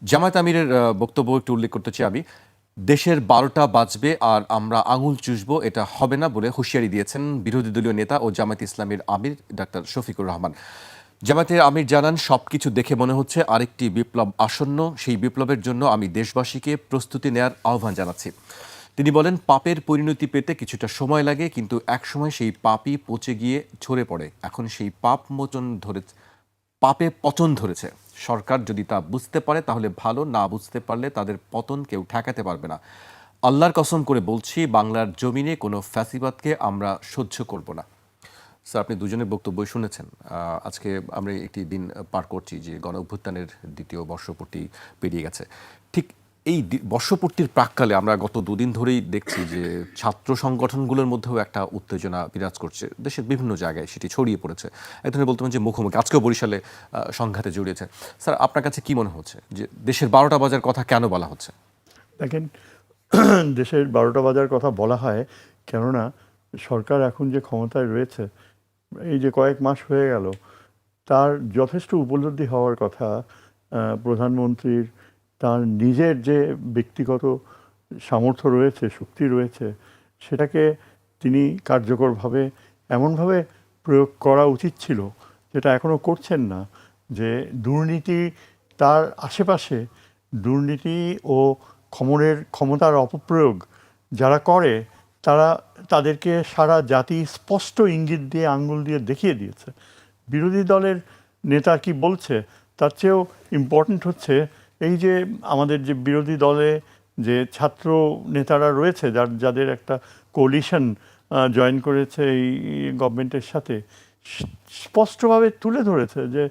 জামায়াত আমিরের বক্তব্য একটু উল্লেখ করতে চাই আমি। দেশের ১২টা বাজবে আর আমরা আঙুল চুষবো এটা হবে না বলে হুঁশিয়ারি দিয়েছেন বিরোধী দলীয় নেতা ও জামায়াত ইসলামীর আমির ডাক্তার শফিকুর রহমান। জামায়াতের আমির জানান, সবকিছু দেখে মনে হচ্ছে আরেকটি বিপ্লব আসন্ন। সেই বিপ্লবের জন্য আমি দেশবাসীকে প্রস্তুতি নেয়ার আহ্বান জানাচ্ছি। তিনি বলেন, পাপের পরিণতি পেতে কিছুটা সময় লাগে, কিন্তু একসময় সেই পাপই পচে গিয়ে ঝরে পড়ে। এখন সেই পাপে পতন ধরেছে। সরকার যদি তা বুঝতে পারে তাহলে ভালো, না বুঝতে পারলে তাদের পতন কেউ ঠেকাতে পারবে না। আল্লাহর কসম করে বলছি, বাংলার জমিনে কোনো ফ্যাসিবাদকে আমরা সহ্য করব না। স্যার, আপনি দুজনের বক্তব্যই শুনেছেন। আজকে আমরা একটি দিন পার করছি যে গণ অভ্যুত্থানের দ্বিতীয় বর্ষপূর্তি পেরিয়ে গেছে। ঠিক এই বর্ষপূর্তির প্রাক্কালে আমরা গত দুদিন ধরেই দেখছি যে ছাত্র সংগঠনগুলোর মধ্যেও একটা উত্তেজনা বিরাজ করছে। দেশের বিভিন্ন জায়গায় সেটি ছড়িয়ে পড়েছে। এক ধরনের বলতে পারেন যে মুখোমুখি, আজকেও বরিশালে সংঘাতে জড়িয়েছে। স্যার, আপনার কাছে কি মনে হচ্ছে যে দেশের ১২টা বাজার কথা কেন বলা হচ্ছে? দেখেন, দেশের ১২টা বাজার কথা বলা হয় কেননা সরকার এখন যে ক্ষমতায় রয়েছে, এই যে কয়েক মাস হয়ে গেল, তার যথেষ্ট উপলব্ধি হওয়ার কথা প্রধানমন্ত্রীর তার নিজের যে ব্যক্তিগত সামর্থ্য রয়েছে, শক্তি রয়েছে, সেটাকে তিনি কার্যকরভাবে এমনভাবে প্রয়োগ করা উচিত ছিল, যেটা এখনও করছেন না। যে দুর্নীতি তার আশেপাশে, দুর্নীতি ও ক্ষমতার অপপ্রয়োগ যারা করে, তাদেরকে সারা জাতি স্পষ্ট ইঙ্গিত দিয়ে, আঙ্গুল দিয়ে দেখিয়ে দিয়েছে। বিরোধী দলের নেতা কি বলছে তার চেয়েও ইম্পর্ট্যান্ট হচ্ছে এই যে আমাদের যে বিরোধী দলে যে ছাত্র নেতারা রয়েছে, যাদের একটা কোয়ালিশন জয়েন করেছে এই গভর্নমেন্টের সাথে, স্পষ্টভাবে তুলে ধরেছে যে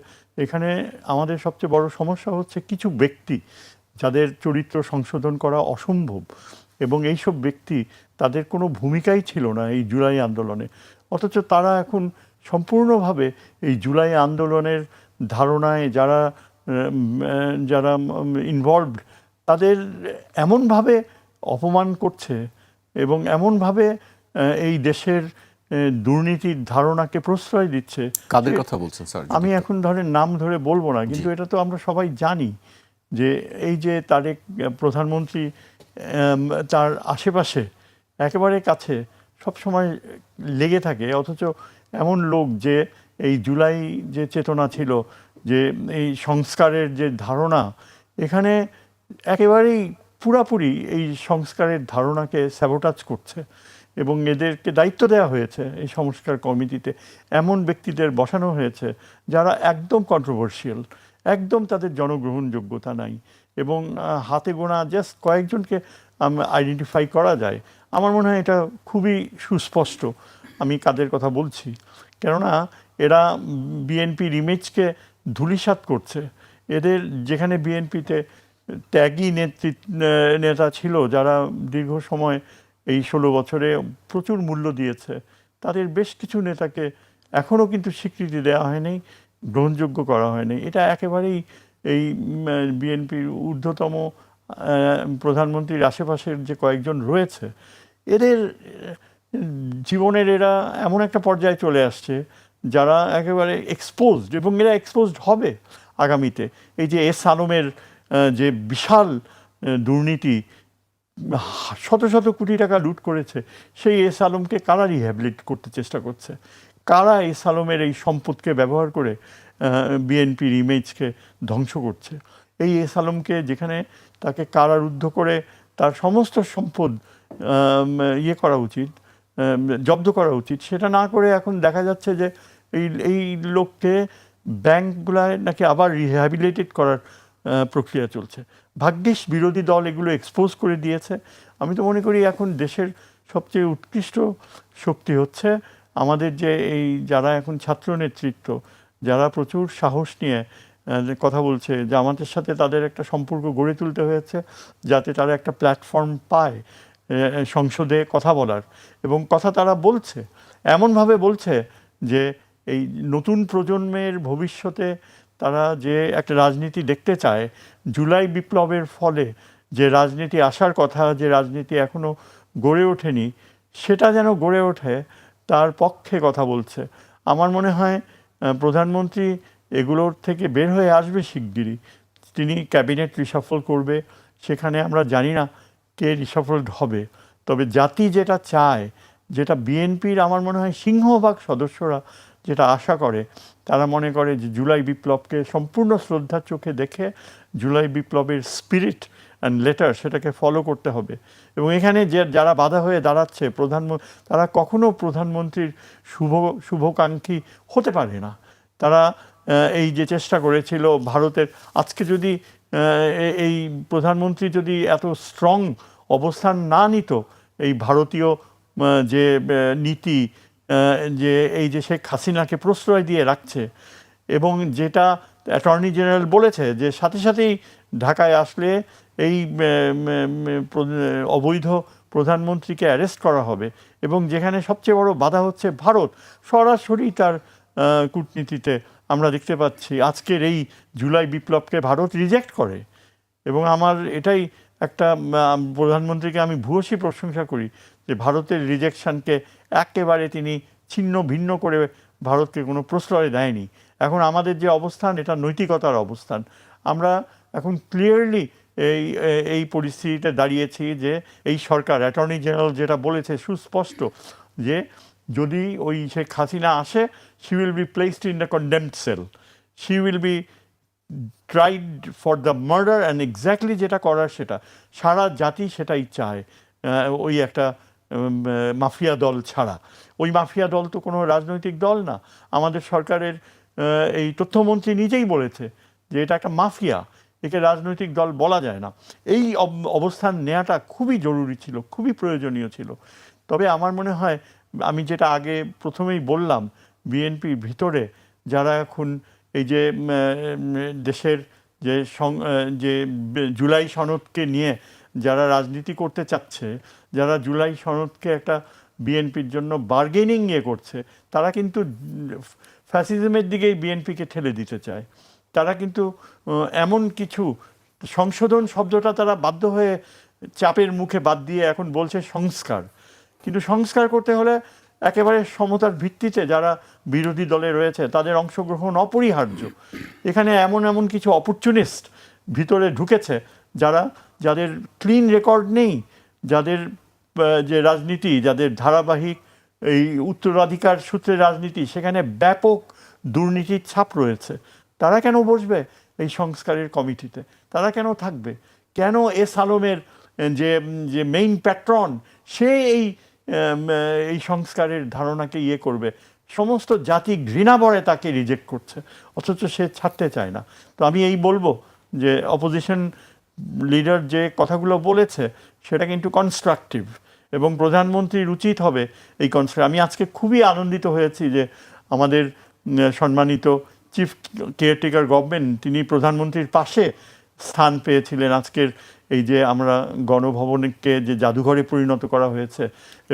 এখানে আমাদের সবচেয়ে বড় সমস্যা হচ্ছে কিছু ব্যক্তি যাদের চরিত্র সংশোধন করা অসম্ভব, এবং এইসব ব্যক্তি, তাদের কোনো ভূমিকাই ছিল না এই জুলাই আন্দোলনে, অথচ তারা এখন সম্পূর্ণভাবে এই জুলাই আন্দোলনের ধারণায় যারা যারা ইনভলভড, তাদের এমনভাবে অপমান করছে এবং এমনভাবে এই দেশের দুর্নীতির ধারণাকে প্রশ্রয় দিচ্ছে। কাদের কথা বলছেন স্যার? আমি এখন নাম ধরে বলবো না, কিন্তু এটা তো আমরা সবাই জানি যে এই যে তারেক প্রধানমন্ত্রী তার আশেপাশে একেবারে কাছে সবসময় লেগে থাকে, অথচ এমন লোক যে এই জুলাই যে চেতনা ছিল, যে এই সংস্কারের যে ধারণা, এখানে একেবারেই পুরাপুরি এই সংস্কারের ধারণাকে স্যাবোটাজ করছে, এবং এদেরকে দায়িত্ব দেওয়া হয়েছে এই সংস্কার কমিটিতে। এমন ব্যক্তিদের বসানো হয়েছে যারা একদম কন্ট্রোভার্সিয়াল, একদম তাদের জনগ্রহণযোগ্যতা নাই, এবং হাতে গোনা জাস্ট কয়েকজনকে আইডেন্টিফাই করা যায়। আমার মনে হয় এটা খুবই সুস্পষ্ট আমি কাদের কথা বলছি, কেননা এরা বিএনপির ইমেজকে ধূলিসাৎ করছে। এদের যেখানে বিএনপিতে ত্যাগী নেতা ছিল, যারা দীর্ঘ সময় এই 16 বছরে প্রচুর মূল্য দিয়েছে, তাদের বেশ কিছু নেতাকে এখনও কিন্তু স্বীকৃতি দেওয়া হয়নি, গ্রহণযোগ্য করা হয়নি। এটা একেবারেই এই বিএনপির ঊর্ধ্বতম প্রধানমন্ত্রীর আশেপাশের যে কয়েকজন রয়েছে, এদের জীবনের এরা এমন একটা পর্যায়ে চলে আসছে যারা একেবারে এক্সপোজড, এবং এরা এক্সপোজড হবে আগামীতে। এই যে এস আলমের যে বিশাল দুর্নীতি, শত শত কোটি টাকা লুট করেছে, সেই এস আলমকে কারা রিহ্যাবিলিট করতে চেষ্টা করছে? কারা এস আলমের এই সম্পদকে ব্যবহার করে বিএনপির ইমেজকে ধ্বংস করছে? এই এস আলমকে যেখানে তাকে কারারুদ্ধ করে তার সমস্ত সম্পদ করা উচিত, জব্দ করা উচিত, সেটা না করে এখন দেখা যাচ্ছে যে এই লোককে ব্যাংকগুলায় নাকি আবার রিহ্যাবিলিটেট করার প্রক্রিয়া চলছে। ভাগ্যিস বিরোধী দল এগুলো এক্সপোজ করে দিয়েছে। আমি তো মনে করি এখন দেশের সবচেয়ে উৎকৃষ্ট শক্তি হচ্ছে আমাদের যে এই যারা এখন ছাত্র নেতৃত্ব, যারা প্রচুর সাহস নিয়ে কথা বলছে, যে আমাদের সাথে তাদের একটা সম্পর্ক গড়ে তুলতে হয়েছে যাতে তারা একটা প্ল্যাটফর্ম পায় সংসদে কথা বলার, এবং কথা তারা বলছে, এমনভাবে বলছে যে এই নতুন প্রজন্মের ভবিষ্যতে তারা যে একটা রাজনীতি দেখতে চায়, জুলাই বিপ্লবের ফলে যে রাজনীতি আসার কথা, যে রাজনীতি এখনও গড়ে ওঠেনি, সেটা যেন গড়ে ওঠে, তার পক্ষে কথা বলছে। আমার মনে হয় প্রধানমন্ত্রী এগুলোর থেকে বের হয়ে আসবে শিগগিরই। তিনি ক্যাবিনেট রিশাফল করবে, সেখানে আমরা জানি না কে রিশাফলড হবে। তবে জাতি যেটা চায়, যেটা বিএনপির আমার মনে হয় সিংহভাগ সদস্যরা যেটা আশা করে, তারা মনে করে যে জুলাই বিপ্লবকে সম্পূর্ণ শ্রদ্ধার চোখে দেখে জুলাই বিপ্লবের স্পিরিট অ্যান্ড লেটার সেটাকে ফলো করতে হবে। এবং এখানে যে যারা বাধা হয়ে দাঁড়াচ্ছে তারা কখনো প্রধানমন্ত্রীর শুভকাঙ্ক্ষী হতে পারে না। তারা এই যে চেষ্টা করেছিল ভারতের, আজকে যদি এই প্রধানমন্ত্রী যদি এত স্ট্রং অবস্থান না নিত, এই ভারতীয় যে নীতি, যে এই যে শেখ হাসিনাকে প্রশ্রয় দিয়ে রাখছে, এবং যেটা অ্যাটর্নি জেনারেল বলেছে যে সাথে সাথেই ঢাকায় আসলে এই অবৈধ প্রধানমন্ত্রীকে অ্যারেস্ট করা হবে, এবং যেখানে সবচেয়ে বড় বাধা হচ্ছে ভারত সরাসরি তার কূটনীতিতে আমরা দেখতে পাচ্ছি আজকের এই জুলাই বিপ্লবকে ভারত রিজেক্ট করে। এবং আমার এটাই একটা, প্রধানমন্ত্রীকে আমি ভূয়সী প্রশংসা করি যে ভারতের রিজেকশনকে একেবারে তিনি ছিন্ন ভিন্ন করে ভারতকে কোনো প্রশ্রয় দেয়নি। এখন আমাদের যে অবস্থান, এটা নৈতিকতার অবস্থান। আমরা এখন ক্লিয়ারলি এই পরিস্থিতিতে দাঁড়িয়েছি যে এই সরকার, অ্যাটর্নি জেনারেল যেটা বলেছে সুস্পষ্ট, যে যদি ওই শেখ হাসিনা আসে, she will be placed in the condemned cell, she will be tried for the murder, and exactly যেটা করার সেটা সারা জাতি সেটাই চায়। ওই একটা মাফিয়া দল ছাড়া, ওই মাফিয়া দল তো কোনো রাজনৈতিক দল না। আমাদের সরকারের এই তথ্যমন্ত্রী নিজেই বলেছে যে এটা একটা মাফিয়া, একে রাজনৈতিক দল বলা যায় না। এই অবস্থান নেওয়াটা খুবই জরুরি ছিল, খুবই প্রয়োজনীয় ছিল। তবে আমার মনে হয়, আমি যেটা আগে প্রথমেই বললাম, বিএনপির ভিতরে যারা এখন এই যে দেশের যে জুলাই সনদকে নিয়ে যারা রাজনীতি করতে চাচ্ছে, যারা জুলাই সনদকে একটা বিএনপির জন্য বার্গেনিং করছে, তারা কিন্তু ফ্যাসিজমের দিকেই বিএনপিকে ঠেলে দিতে চায়। তারা কিন্তু এমন কিছু সংশোধন শব্দটা তারা বাধ্য হয়ে চাপের মুখে বাদ দিয়ে এখন বলছে সংস্কার। কিন্তু সংস্কার করতে হলে একেবারে সমতার ভিত্তিতে যারা বিরোধী দলে রয়েছে তাদের অংশগ্রহণ অপরিহার্য। এখানে এমন কিছু অপরচুনিস্ট ভিতরে ঢুকেছে, যাদের ক্লিন রেকর্ড নেই, যাদের যে রাজনীতি, যাদের ধারাবাহিক এই উত্তরাধিকার সূত্রে রাজনীতি, সেখানে ব্যাপক দুর্নীতির ছাপ রয়েছে। তারা কেন বসবে এই সংস্কারের কমিটিতে? তারা কেন থাকবে? কেন এস আলমের যে মেইন প্যাট্রন, সে এই সংস্কারের ধারণাকে করবে? সমস্ত জাতি ঘৃণা ভরে তাকে রিজেক্ট করছে, অথচ সে ছাড়তে চায় না। তো আমি বলবো যে অপোজিশন লিডার যে কথাগুলো বলেছে সেটা কিন্তু কনস্ট্রাকটিভ, এবং প্রধানমন্ত্রীর উচিত হবে এই কনস্ট্রাকটিভ। আমি আজকে খুবই আনন্দিত হয়েছি যে আমাদের সম্মানিত চিফ কেয়ারটেকার গভর্নমেন্ট, তিনি প্রধানমন্ত্রীর পাশে স্থান পেয়েছিলেন আজকের এই যে আমরা গণভবনকে যে জাদুঘরে পরিণত করা হয়েছে,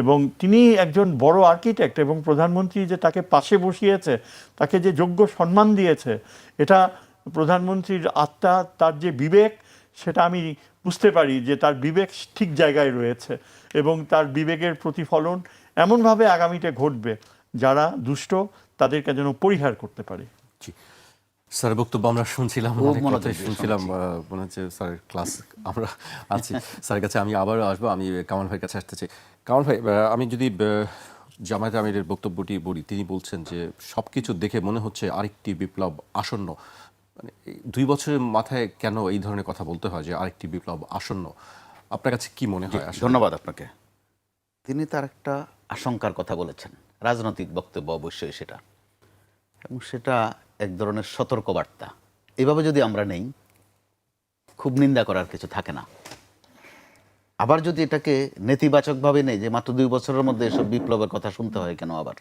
এবং তিনি একজন বড় আর্কিটেক্ট, এবং প্রধানমন্ত্রী যে তাকে পাশে বসিয়েছে, তাকে যে যোগ্য সম্মান দিয়েছে, এটা প্রধানমন্ত্রীর আত্মা, তার যে বিবেক, সেটা আমি বুঝতে পারি যে তার বিবেক ঠিক জায়গায় রয়েছে, এবং তার বিবেকের প্রতিফলন এমনভাবে আগামীতে ঘটবে যারা দুষ্ট তাদেরকে যেন পরিহার করতে পারে। স্যার বক্তব্য আমরা শুনছিলাম, মনে হচ্ছে স্যারের ক্লাস আমরা আছি। স্যারের কাছে আমি আবারও আসবো, আমি কামাল ভাইয়ের কাছে আসতে চাই। কামাল ভাই, আমি যদি জামায়াতে আমিরের বক্তব্যটি বলি, তিনি বলছেন যে সব কিছু দেখে মনে হচ্ছে আরেকটি বিপ্লব আসন্ন। মানে 2 বছরের মাথায় কেন এই ধরনের কথা বলতে হয় যে আরেকটি বিপ্লব আসন্ন? আপনার কাছে কি মনে হয়? ধন্যবাদ আপনাকে। তিনি তার একটা আশঙ্কার কথা বলেছেন, রাজনৈতিক বক্তব্য অবশ্যই সেটা, এবং সেটা এক ধরনের সতর্কবার্তা। এইভাবে যদি আমরা নেই, খুব নিন্দা করার কিছু থাকে না। আবার যদি এটাকে নেতিবাচকভাবে নেই যে মাত্র 2 বছরের মধ্যে এসব বিপ্লবের কথা শুনতে হয় কেন আবার?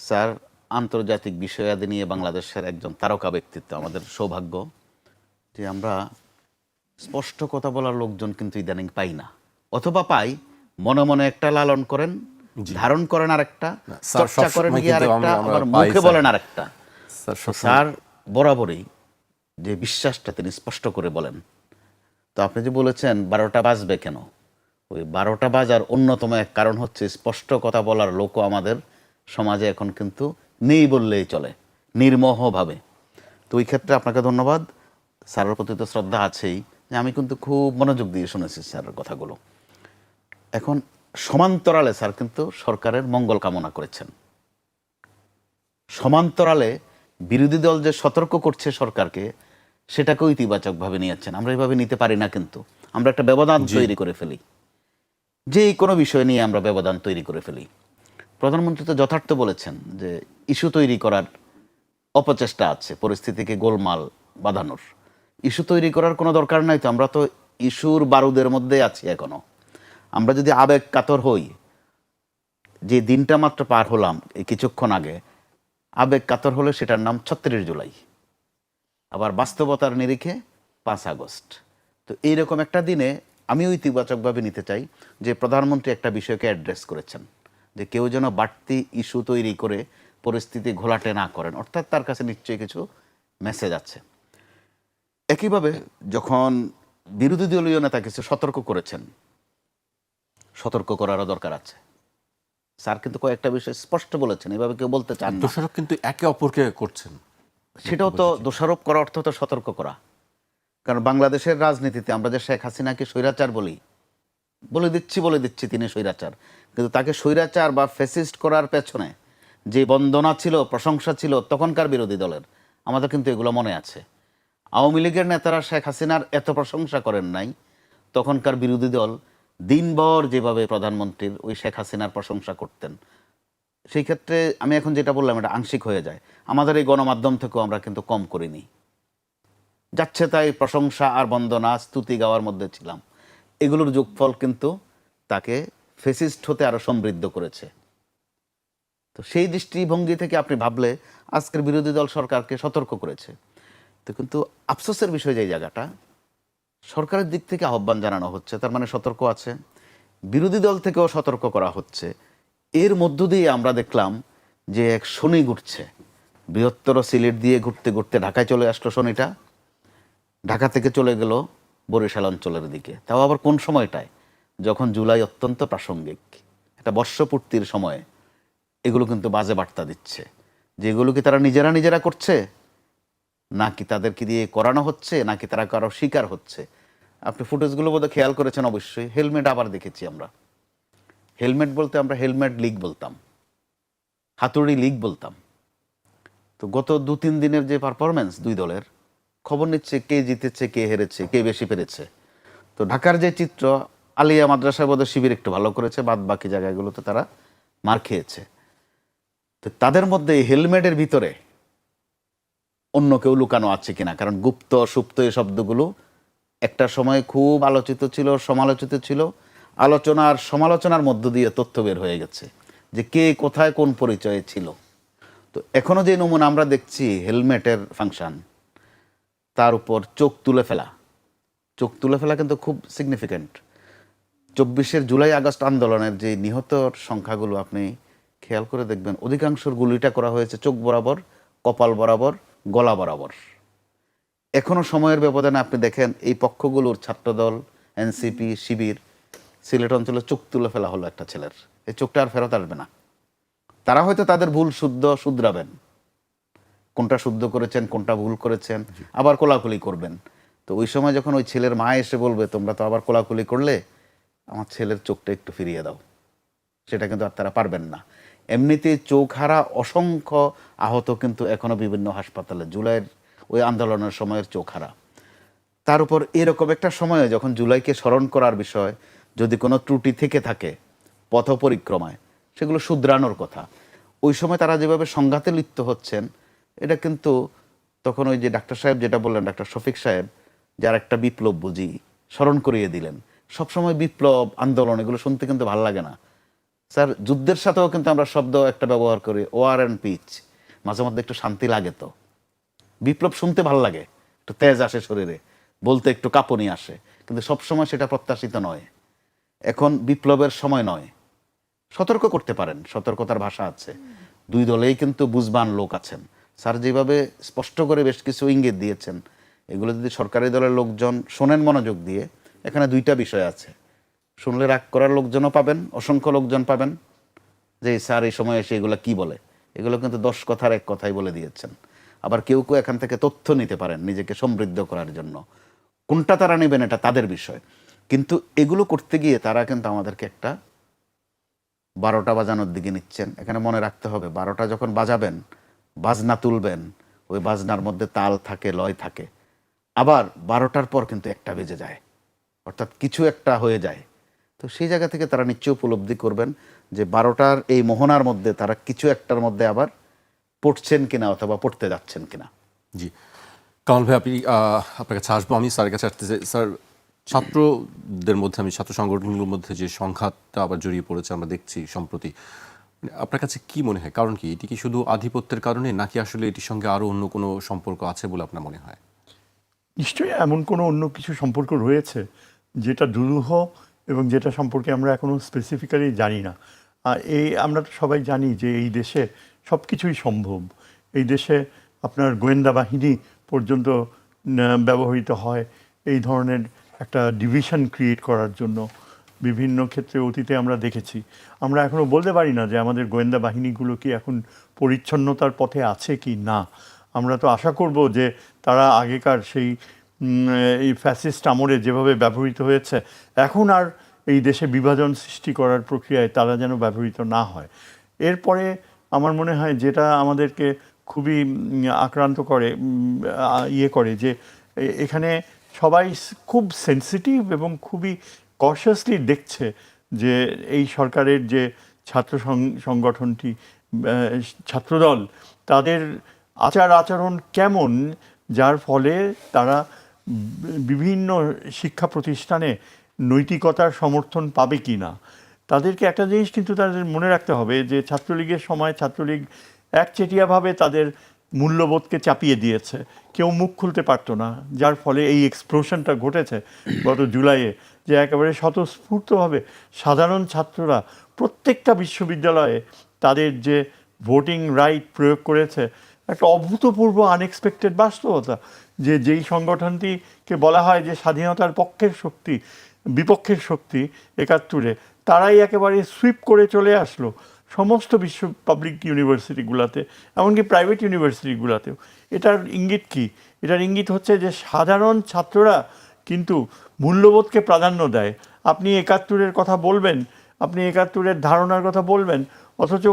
স্যার আন্তর্জাতিক বিষয়াদি নিয়ে বাংলাদেশের একজন তারকা ব্যক্তিত্ব, আমাদের সৌভাগ্য যে আমরা স্পষ্ট কথা বলার লোকজন কিন্তু ইদানিং পাই না, অথবা পাই মনে মনে একটা লালন করেন, ধারণ করেন আরেকটা, চর্চা করেন গিয়ে আরেকটা, আবার মুখে বলেন আরেকটা। স্যার বরাবরই যে বিশ্বাসটা তিনি স্পষ্ট করে বলেন। তো আপনি যে বলেছেন 12টা বাজবে কেন, ওই 12টা বাজার অন্যতম এক কারণ হচ্ছে স্পষ্ট কথা বলার লোকও আমাদের সমাজে এখন কিন্তু নেই বললেই চলে, নির্মোহভাবে। তো ওই ক্ষেত্রে আপনাকে ধন্যবাদ। স্যারের প্রতি তো শ্রদ্ধা আছেই, যে আমি কিন্তু খুব মনোযোগ দিয়ে শুনেছি স্যারের কথাগুলো। এখন সমান্তরালে স্যার কিন্তু সরকারের মঙ্গল কামনা করেছেন। সমান্তরালে বিরোধী দল যে সতর্ক করছে সরকারকে, সেটাকেও ইতিবাচকভাবে নিয়েছেন। আমরা এইভাবে নিতে পারি না, কিন্তু আমরা একটা ব্যবধান তৈরি করে ফেলি, যে কোনো বিষয় নিয়ে আমরা ব্যবধান তৈরি করে ফেলি। প্রধানমন্ত্রী তো যথার্থ বলেছেন যে ইস্যু তৈরি করার অপচেষ্টা আছে, পরিস্থিতিকে গোলমাল বাঁধানোর। ইস্যু তৈরি করার কোনো দরকার নাই তো, আমরা তো ইস্যুর বারুদের মধ্যে আছি এখনো। আমরা যদি আবেগ কাতর হই, যে দিনটা মাত্র পার হলাম এই কিছুক্ষণ আগে, আবেগ কাতর হলে সেটার নাম ৩৬ জুলাই, আবার বাস্তবতার নিরিখে ৫ আগস্ট। তো এইরকম একটা দিনে আমিও ইতিবাচকভাবে নিতে চাই যে প্রধানমন্ত্রী একটা বিষয়কে অ্যাড্রেস করেছেন, যে কেউ যেন বাড়তি ইস্যু তৈরি করে পরিস্থিতি ঘোলাটে না করেন, অর্থাৎ তার কাছে নিশ্চয়ই কিছু মেসেজ আছে। একইভাবে যখন বিরোধী দলীয় নেতা কিছু সতর্ক করেছেন, সতর্ক করারও দরকার আছে। স্যার কিন্তু কয়েকটা বিষয় স্পষ্ট বলেছেন, এভাবে কেউ বলতে চান না। দোষারোপ কিন্তু একে অপরকে করছেন। সেটাও তো দোষারোপ করা অর্থ তো সতর্ক করা। কারণ বাংলাদেশের রাজনীতিতে আমরা যে শেখ হাসিনাকে স্বৈরাচার বলে দিচ্ছি তিনি স্বৈরাচার, কিন্তু তাকে স্বৈরাচার বা ফ্যাসিস্ট করার পেছনে যে বন্দনা ছিল, প্রশংসা ছিল তখনকার বিরোধী দলের, আমাদের কিন্তু এগুলো মনে আছে। আওয়ামী লীগের নেতারা শেখ হাসিনার এত প্রশংসা করেন নাই, তখনকার বিরোধী দল দিনভর যেভাবে প্রধানমন্ত্রীর ওই শেখ হাসিনার প্রশংসা করতেন। সেই ক্ষেত্রে আমি এখন যেটা বললাম এটা আংশিক হয়ে যায়। আমাদের এই গণমাধ্যম থেকেও আমরা কিন্তু কম করিনি, যাচ্ছে তাই প্রশংসা আর বন্দনা স্তুতি গাওয়ার মধ্যে ছিলাম। এগুলোর যোগফল কিন্তু তাকে ফেসিস্ট হতে আরো সমৃদ্ধ করেছে। তো সেই দৃষ্টিভঙ্গি থেকে আপনি ভাবলে আজকের বিরোধী দল সরকারকে সতর্ক করেছে। তো কিন্তু আফসোসের বিষয় যে এই জায়গাটা, সরকারের দিক থেকে আহ্বান জানানো হচ্ছে, তার মানে সতর্ক আছে, বিরোধী দল থেকেও সতর্ক করা হচ্ছে। এর মধ্য দিয়ে আমরা দেখলাম যে এক শনি ঘুরছে, বৃহত্তর সিলেট দিয়ে ঘুরতে ঘুরতে ঢাকায় চলে আসলো শনিটা, ঢাকা থেকে চলে গেল বরিশাল অঞ্চলের দিকে। তাও আবার কোন সময়টায়? যখন জুলাই অত্যন্ত প্রাসঙ্গিক, একটা বর্ষপূর্তির সময়ে এগুলো কিন্তু বাজে বার্তা দিচ্ছে। যে এগুলো কি তারা নিজেরা করছে, নাকি তাদেরকে দিয়ে করানো হচ্ছে, নাকি তারা কারো শিকার হচ্ছে? আপনি ফুটেজগুলো বোধহয় খেয়াল করেছেন অবশ্যই। হেলমেট আবার দেখেছি আমরা। হেলমেট বলতে আমরা হেলমেট লিগ বলতাম, হাতুড়ি লিগ বলতাম। তো গত ২-৩ দিনের যে পারফরমেন্স দুই দলের, খবর নিচ্ছে কে জিতেছে, কে হেরেছে, কে বেশি পেরেছে। তো ঢাকার যে চিত্র, আলিয়া মাদ্রাসায় বোধহয় শিবির একটু ভালো করেছে, বাদ বাকি জায়গাগুলোতে তারা মার খেয়েছে। তো তাদের মধ্যে এই হেলমেটের ভিতরে অন্য কেউ লুকানো আছে কিনা, কারণ গুপ্ত সুপ্ত এই শব্দগুলো একটা সময় খুব আলোচিত ছিল, সমালোচিত ছিল। আলোচনার সমালোচনার মধ্য দিয়ে তথ্য বের হয়ে গেছে যে কে কোথায় কোন পরিচয়ে ছিল। তো এখনো যে নমুনা আমরা দেখছি হেলমেটের ফাংশন, তার উপর চোখ তুলে ফেলা কিন্তু খুব সিগনিফিক্যান্ট। ২৪ জুলাই আগস্ট আন্দোলনের যে নিহতর সংখ্যাগুলো আপনি খেয়াল করে দেখবেন, অধিকাংশর গুলিটা করা হয়েছে চোখ বরাবর, কপাল বরাবর, গলা বরাবর। এখনো সময়ের ব্যবধানে আপনি দেখেন এই পক্ষগুলোর ছাত্রদল, এনসিপি, শিবির, সিলেট অঞ্চলে চোখ তুলে ফেলা হলো একটা ছেলের। এই চোখটা আর ফেরত আসবে না। তারা হয়তো তাদের ভুল শুধরাবেন, কোনটা শুদ্ধ করেছেন, কোনটা ভুল করেছেন, আবার কোলাকুলি করবেন। তো ওই সময় যখন ওই ছেলের মা এসে বলবে তোমরা তো আবার কোলাকুলি করলে, আমার ছেলের চোখটা একটু ফিরিয়ে দাও, সেটা কিন্তু আর তারা পারবেন না। এমনিতে চোখ হারা অসংখ্য আহত কিন্তু এখনো বিভিন্ন হাসপাতালে, জুলাইয়ের ওই আন্দোলনের সময়ের চোখ হারা। তার উপর এরকম একটা সময়ে যখন জুলাইকে স্মরণ করার বিষয় যদি কোনো ত্রুটি থেকে থাকে পথ পরিক্রমায়, সেগুলো শুধরানোর কথা। ওই সময় তারা যেভাবে সংঘাতে লিপ্ত হচ্ছেন, এটা কিন্তু তখন ওই যে ডাক্তার সাহেব যেটা বললেন, ডাক্তার শফিক সাহেব, যার একটা বিপ্লব বুঝি স্মরণ করিয়ে দিলেন। সবসময় বিপ্লব, আন্দোলন এগুলো শুনতে কিন্তু ভালো লাগে না স্যার। যুদ্ধের সাথেও কিন্তু আমরা শব্দ একটা ব্যবহার করি, ওয়ার অ্যান্ড পিচ, মাঝে মধ্যে একটু শান্তি লাগে। তো বিপ্লব শুনতে ভালো লাগে, একটু তেজ আসে শরীরে, বলতে একটু কাঁপুনি আসে, কিন্তু সবসময় সেটা প্রত্যাশিত নয়। এখন বিপ্লবের সময় নয়। সতর্ক করতে পারেন, সতর্কতার ভাষা আছে। দুই দলেই কিন্তু বুঝবান লোক আছেন। স্যার যেভাবে স্পষ্ট করে বেশ কিছু ইঙ্গিত দিয়েছেন, এগুলো যদি সরকারি দলের লোকজন শোনেন মনোযোগ দিয়ে, এখানে দুইটা বিষয় আছে। শুনলে রাগ করার লোকজনও পাবেন, অসংখ্য লোকজন পাবেন যে স্যার এই সময় এসে এগুলো কি বলে। এগুলো কিন্তু 10 কথার এক কথাই বলে দিয়েছেন। আবার কেউ কেউ এখান থেকে তথ্য নিতে পারেন নিজেকে সমৃদ্ধ করার জন্য। কোনটা তারা নেবেন এটা তাদের বিষয়, কিন্তু এগুলো করতে গিয়ে তারা কিন্তু আমাদেরকে একটা 12টা বাজানোর দিকে নিচ্ছেন। এখানে মনে রাখতে হবে 12টা যখন বাজাবেন, বাজনা তুলবেন, ওই বাজনার মধ্যে তাল থাকে, লয় থাকে, আবার 12টার পর কিন্তু একটা বেজে যায়, অর্থাৎ কিছু একটা হয়ে যায়। তো সেই জায়গা থেকে তারা নিশ্চয়ই উপলব্ধি করবেন যে 12টার এই মোহনার মধ্যে তারা কিছু একটার মধ্যে আবার পড়ছেন কিনা অথবা পড়তে যাচ্ছেন কিনা। জি, কামাল ভাই, আপনার কাছে আসবো। আমি স্যারের কাছে আসতে চাই। স্যার, ছাত্রদের মধ্যে, ছাত্র সংগঠনগুলোর মধ্যে যে সংঘাতটা আবার জড়িয়ে পড়েছে আমরা দেখছি সম্প্রতি, আপনার কাছে কি মনে হয়, কারণ কি? এটি কি শুধু আধিপত্যের কারণে, নাকি আসলে এটির সঙ্গে আরো অন্য কোনো সম্পর্ক আছে বলে আপনার মনে হয়? নিশ্চয়ই এমন কোনো অন্য কিছু সম্পর্ক রয়েছে যেটা দুরূহ এবং যেটা সম্পর্কে আমরা এখনো স্পেসিফিক্যালি জানি না। আমরা তো সবাই জানি যে এই দেশে সব কিছুই সম্ভব। এই দেশে আপনার গোয়েন্দা বাহিনী পর্যন্ত ব্যবহৃত হয় এই ধরনের একটা ডিভিশন ক্রিয়েট করার জন্য। বিভিন্ন ক্ষেত্রে অতীতে আমরা দেখেছি। আমরা এখনও বলতে পারি না যে আমাদের গোয়েন্দা বাহিনীগুলো কি এখন পরিচ্ছন্নতার পথে আছে কি না। আমরা তো আশা করব যে তারা আগেকার সেই এই ফ্যাসিস্ট আমলে যেভাবে ব্যবহৃত হয়েছে, এখন আর এই দেশে বিভাজন সৃষ্টি করার প্রক্রিয়ায় তারা যেন ব্যবহৃত না হয়। এরপরে আমার মনে হয় যেটা আমাদেরকে খুবই আক্রান্ত করে, ইয়ে করে, যে এখানে সবাই খুব সেন্সিটিভ এবং খুবই কশাসলি দেখছে যে এই সরকারের যে ছাত্র সংগঠনটি, ছাত্রদল, তাদের আচরণ কেমন, যার ফলে তারা বিভিন্ন শিক্ষা প্রতিষ্ঠানে নৈতিকতার সমর্থন পাবে কি না। তাদেরকে একটা জিনিস কিন্তু তাদের মনে রাখতে হবে যে ছাত্রলীগের সময় ছাত্রলীগ একচেটিয়াভাবে তাদের মূল্যবোধকে চাপিয়ে দিয়েছে, কেউ মুখ খুলতে পারতো না, যার ফলে এই এক্সপ্লোশনটা ঘটেছে গত জুলাইয়ে, যে একেবারে স্বতঃস্ফূর্তভাবে সাধারণ ছাত্ররা প্রত্যেকটা বিশ্ববিদ্যালয়ে তাদের যে ভোটিং রাইট প্রয়োগ করেছে। একটা অভূতপূর্ব আনএক্সপেক্টেড বাস্তবতা যে যেই সংগঠনটিকে বলা হয় যে স্বাধীনতার পক্ষের শক্তি, বিপক্ষের শক্তি 71-এ, তারাই একেবারে সুইপ করে চলে আসলো সমস্ত বিশ্ব পাবলিক ইউনিভার্সিটিগুলোতে, এমনকি প্রাইভেট ইউনিভার্সিটিগুলোতেও। এটার ইঙ্গিত কি? এটার ইঙ্গিত হচ্ছে যে সাধারণ ছাত্ররা কিন্তু মূল্যবোধকে প্রাধান্য দেয়। আপনি 71-এর কথা বলবেন, আপনি 71-এর ধারণার কথা বলবেন, অথচ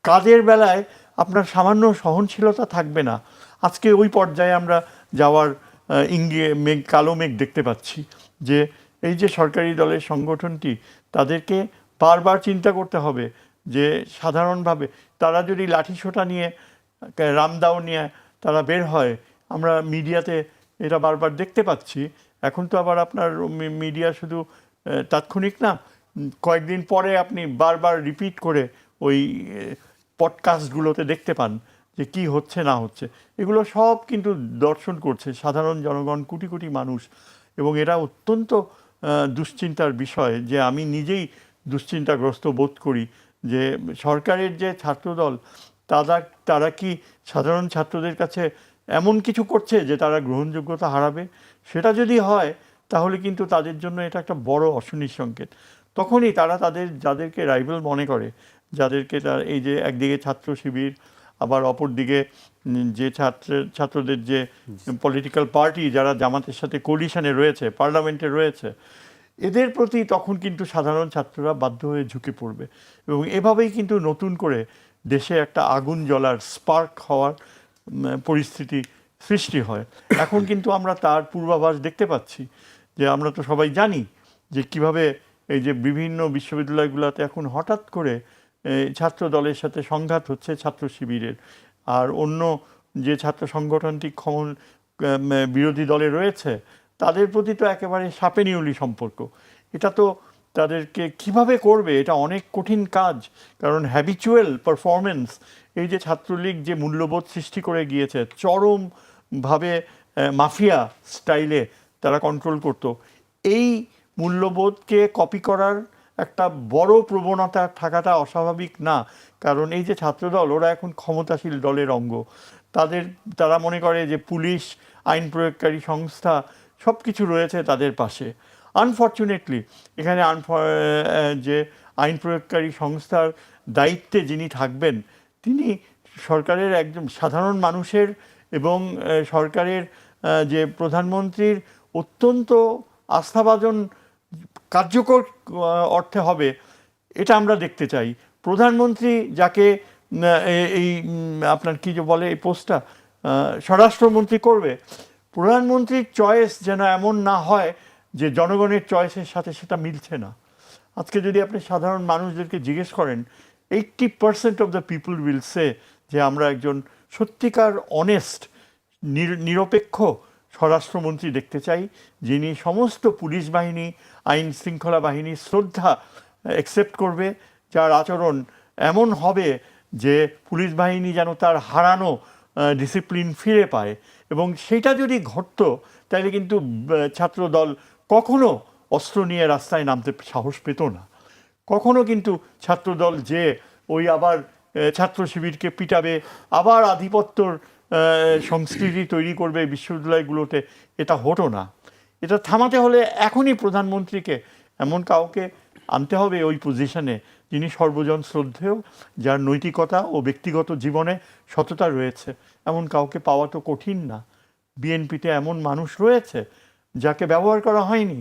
কাজের বেলায় আপনার সামান্য সহনশীলতা থাকবে না। আজকে ওই পর্যায়ে আমরা যাওয়ার কালো মেঘ দেখতে পাচ্ছি যে এই যে সরকারি দলের সংগঠনটি, তাদেরকে বারবার চিন্তা করতে হবে যে সাধারণভাবে তারা যদি লাঠিসোঁটা নিয়ে, রামদাও নিয়ে তারা বের হয়, আমরা মিডিয়াতে এটা বারবার দেখতে পাচ্ছি। এখন তো আবার আপনার মিডিয়া শুধু তাৎক্ষণিক না, কয়েকদিন পরে আপনি বারবার রিপিট করে ওই পডকাস্টগুলোতে দেখতে পান যে কি হচ্ছে না হচ্ছে। এগুলো সব কিন্তু দর্শন করছে সাধারণ জনগণ, কোটি কোটি মানুষ। এবং এটা অত্যন্ত দুশ্চিন্তার বিষয় যে আমি নিজেই দুশ্চিন্তাগ্রস্ত বোধ করি যে সরকারের যে ছাত্রদল, তারা কি সাধারণ ছাত্রদের কাছে এমন কিছু করছে যে তারা গ্রহণযোগ্যতা হারাবে। সেটা যদি হয় তাহলে কিন্তু তাদের জন্য এটা একটা বড় অশনির সংকেত। তখনই তারা যাদেরকে রাইভাল মনে করে, যাদেরকে এই যে একদিকে ছাত্র শিবির, আবার অপর দিকে যে ছাত্রদের যে পলিটিক্যাল পার্টি যারা জামাতের সাথে কোলিশনে রয়েছে, পার্লামেন্টে রয়েছে, এদের প্রতি তখন কিন্তু সাধারণ ছাত্ররা বাধ্য হয়ে ঝুঁকে পড়বে। এবং এভাবেই কিন্তু নতুন করে দেশে একটা আগুন জ্বলার, স্পার্ক হওয়ার পরিস্থিতি সৃষ্টি হয়। এখন কিন্তু আমরা তার পূর্বাভাস দেখতে পাচ্ছি যে আমরা তো সবাই জানি যে কিভাবে এই যে বিভিন্ন বিশ্ববিদ্যালয়গুলোতে এখন হঠাৎ করে ছাত্র দলের সাথে সংঘাত হচ্ছে ছাত্র শিবিরের, আর অন্য যে ছাত্র সংগঠনটি বিরোধী দলে রয়েছে তাদের প্রতি তো একেবারে সাপে নিউলি সম্পর্ক। এটা তো তাদেরকে কিভাবে করবে, এটা অনেক কঠিন কাজ। কারণ হ্যাবিচুয়াল পারফরমেন্স, এই যে ছাত্রলীগ যে মূল্যবোধ সৃষ্টি করে গিয়েছে, চরমভাবে মাফিয়া স্টাইলে তারা কন্ট্রোল করত, এই মূল্যবোধকে কপি করার একটা বড় প্রবণতা থাকাটা অস্বাভাবিক না। কারণ এই যে ছাত্রদল, ওরা এখন ক্ষমতাশীল দলের অঙ্গ। তারা মনে করে যে পুলিশ, আইন প্রয়োগকারী সংস্থা সব কিছু রয়েছে তাদের পাশে। আনফর্চুনেটলি এখানে যে আইন প্রয়োগকারী সংস্থার দায়িত্বে যিনি থাকবেন, তিনি সরকারের একজন সাধারণ মানুষের এবং সরকারের যে প্রধানমন্ত্রীর অত্যন্ত আস্থাভাজন কার্যকর অর্থে হবে, এটা আমরা দেখতে চাই। প্রধানমন্ত্রী যাকে এই আপনার কি যে বলে এই পোস্টটা স্বরাষ্ট্রমন্ত্রী করবে, প্রধানমন্ত্রীর চয়েস যেন এমন না হয় যে জনগণের চয়েসের সাথে সেটা মিলছে না। আজকে যদি আপনি সাধারণ মানুষদেরকে জিজ্ঞেস করেন, 80% of the people will say যে আমরা একজন সত্যিকার অনেস্ট নিরপেক্ষ স্বরাষ্ট্রমন্ত্রী দেখতে চাই, যিনি সমস্ত পুলিশ বাহিনী, আইন শৃঙ্খলা বাহিনী শ্রদ্ধা অ্যাকসেপ্ট করবে, যার আচরণ এমন হবে যে পুলিশ বাহিনী যেন তার হারানো ডিসিপ্লিন ফিরে পায়। এবং সেটা যদি ঘটতো তাহলে কিন্তু ছাত্রদল কখনো অস্ত্র নিয়ে রাস্তায় নামতে সাহস পেত না। কখনো কিন্তু ছাত্রদল যে ওই আবার ছাত্র শিবিরকে পিটাবে, আবার আধিপত্যর সংস্কৃতি তৈরি করবে বিশ্ববিদ্যালয়গুলোতে, এটা হতো না। এটা থামাতে হলে এখনই প্রধানমন্ত্রীকে এমন কাউকে আনতে হবে ওই পজিশনে যিনি সর্বজন শ্রদ্ধেয়, যার নৈতিকতা ও ব্যক্তিগত জীবনে সততা রয়েছে। এমন কাউকে পাওয়া তো কঠিন না। বিএনপিতে এমন মানুষ রয়েছে যাকে ব্যবহার করা হয়নি।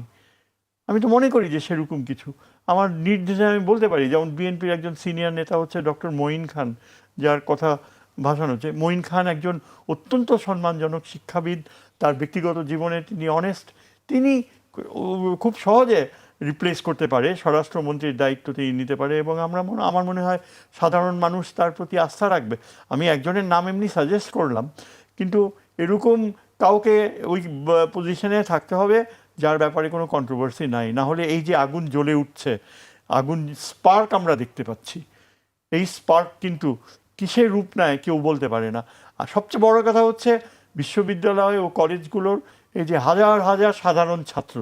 আমি তো মনে করি যে সেরকম কিছু আমার নির্দেশে আমি বলতে পারি। যেমন বিএনপির একজন সিনিয়র নেতা হচ্ছে ডক্টর মঈন খান, যার কথা ভাষানো হচ্ছে। মঈন খান একজন অত্যন্ত সম্মানজনক শিক্ষাবিদ, তার ব্যক্তিগত জীবনে তিনি অনেস্ট, তিনি খুব সহজে রিপ্লেস করতে পারে, স্বরাষ্ট্রমন্ত্রীর দায়িত্ব তিনি নিতে পারে, এবং আমার মনে হয় সাধারণ মানুষ তার প্রতি আস্থা রাখবে। আমি একজনের নাম এমনি সাজেস্ট করলাম, কিন্তু এরকম কাউকে ওই পজিশনে থাকতে হবে যার ব্যাপারে কোনো কন্ট্রোভার্সি নাই। না হলে এই যে আগুন জ্বলে উঠছে, আগুন স্পার্ক আমরা দেখতে পাচ্ছি, এই স্পার্ক কিন্তু কিসের রূপ নেয় কেউ বলতে পারে না। আর সবচেয়ে বড় কথা হচ্ছে বিশ্ববিদ্যালয় ও কলেজগুলোর এই যে হাজার হাজার সাধারণ ছাত্র,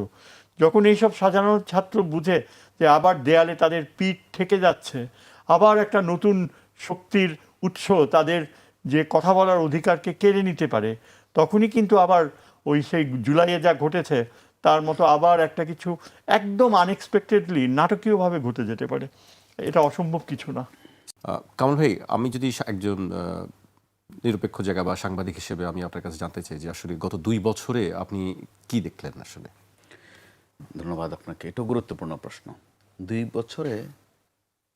যখন এইসব সাধারণ ছাত্র বুঝে যে আবার দেয়ালে তাদের পিঠ থেকে যাচ্ছে, আবার একটা নতুন শক্তির উৎস তাদের যে কথা বলার অধিকারকে কেড়ে নিতে পারে, তখনই কিন্তু আবার ওই সেই জুলাইয়ে যা ঘটেছে তার মতো আবার একটা কিছু একদম আনএক্সপেক্টেডলি নাটকীয়ভাবে ঘটে যেতে পারে। এটা অসম্ভব কিছু না। কামাল ভাই, আমি যদি একজন নিরপেক্ষ জায়গা বা সাংবাদিক হিসেবে আমি আপনার কাছে জানতে চাই যে আসলে গত 2 বছরে আপনি কি দেখলেন আসলে? ধন্যবাদ আপনাকে, এটা গুরুত্বপূর্ণ প্রশ্ন। 2 বছরে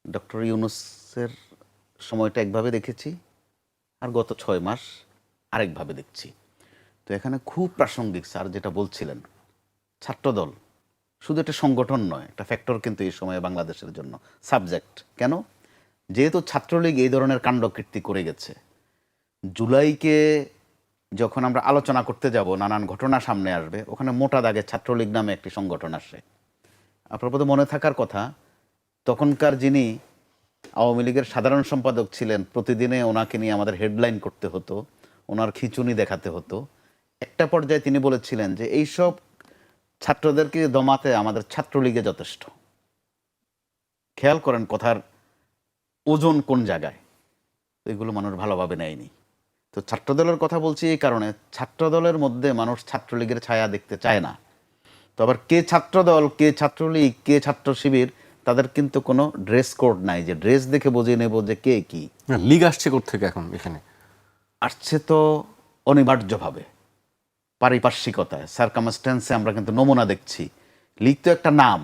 ডক্টর ইউনূসের সময়টা একভাবে দেখেছি, আর গত 6 মাস আরেকভাবে দেখছি। তো এখানে খুব প্রাসঙ্গিক স্যার যেটা বলছিলেন, ছাত্রদল শুধু একটা সংগঠন নয়, একটা ফ্যাক্টর কিন্তু এই সময়ে বাংলাদেশের জন্য সাবজেক্ট। কেন? যেহেতু ছাত্রলীগ এই ধরনের কাণ্ডকীর্তি করে গেছে, জুলাইকে যখন আমরা আলোচনা করতে যাব, নানান ঘটনা সামনে আসবে, ওখানে মোটা দাগে ছাত্রলীগ নামে একটি সংগঠন আসে। আপনার বোধহয় মনে থাকার কথা, তখনকার যিনি আওয়ামী লীগের সাধারণ সম্পাদক ছিলেন, প্রতিদিনে ওনাকে নিয়ে আমাদের হেডলাইন করতে হতো, ওনার খিঁচুনি দেখাতে হতো। একটা পর্যায়ে তিনি বলেছিলেন যে এইসব ছাত্রদেরকে দমাতে আমাদের ছাত্রলীগে যথেষ্ট। খেয়াল করেন কথার ওজন কোন জায়গায়। এগুলো মানুষ ভালোভাবে নেয়নি। তো ছাত্রদলের কথা বলছি এই কারণে, ছাত্রদলের মধ্যে মানুষ ছাত্রলীগের ছায়া দেখতে চায় না। তো আবার কে ছাত্রদল, কে ছাত্রলীগ, কে ছাত্র শিবির, তাদের কিন্তু কোনো ড্রেস কোড নাই যে ড্রেস দেখে বুঝে নেব যে কে কি। লীগ আসছে কোত্থেকে এখন এখানে? আসছে তো অনিবার্যভাবে, পারিপার্শ্বিকতায়, সার্কামস্ট্যান্সে আমরা কিন্তু নমুনা দেখছি। লীগ তো একটা নাম,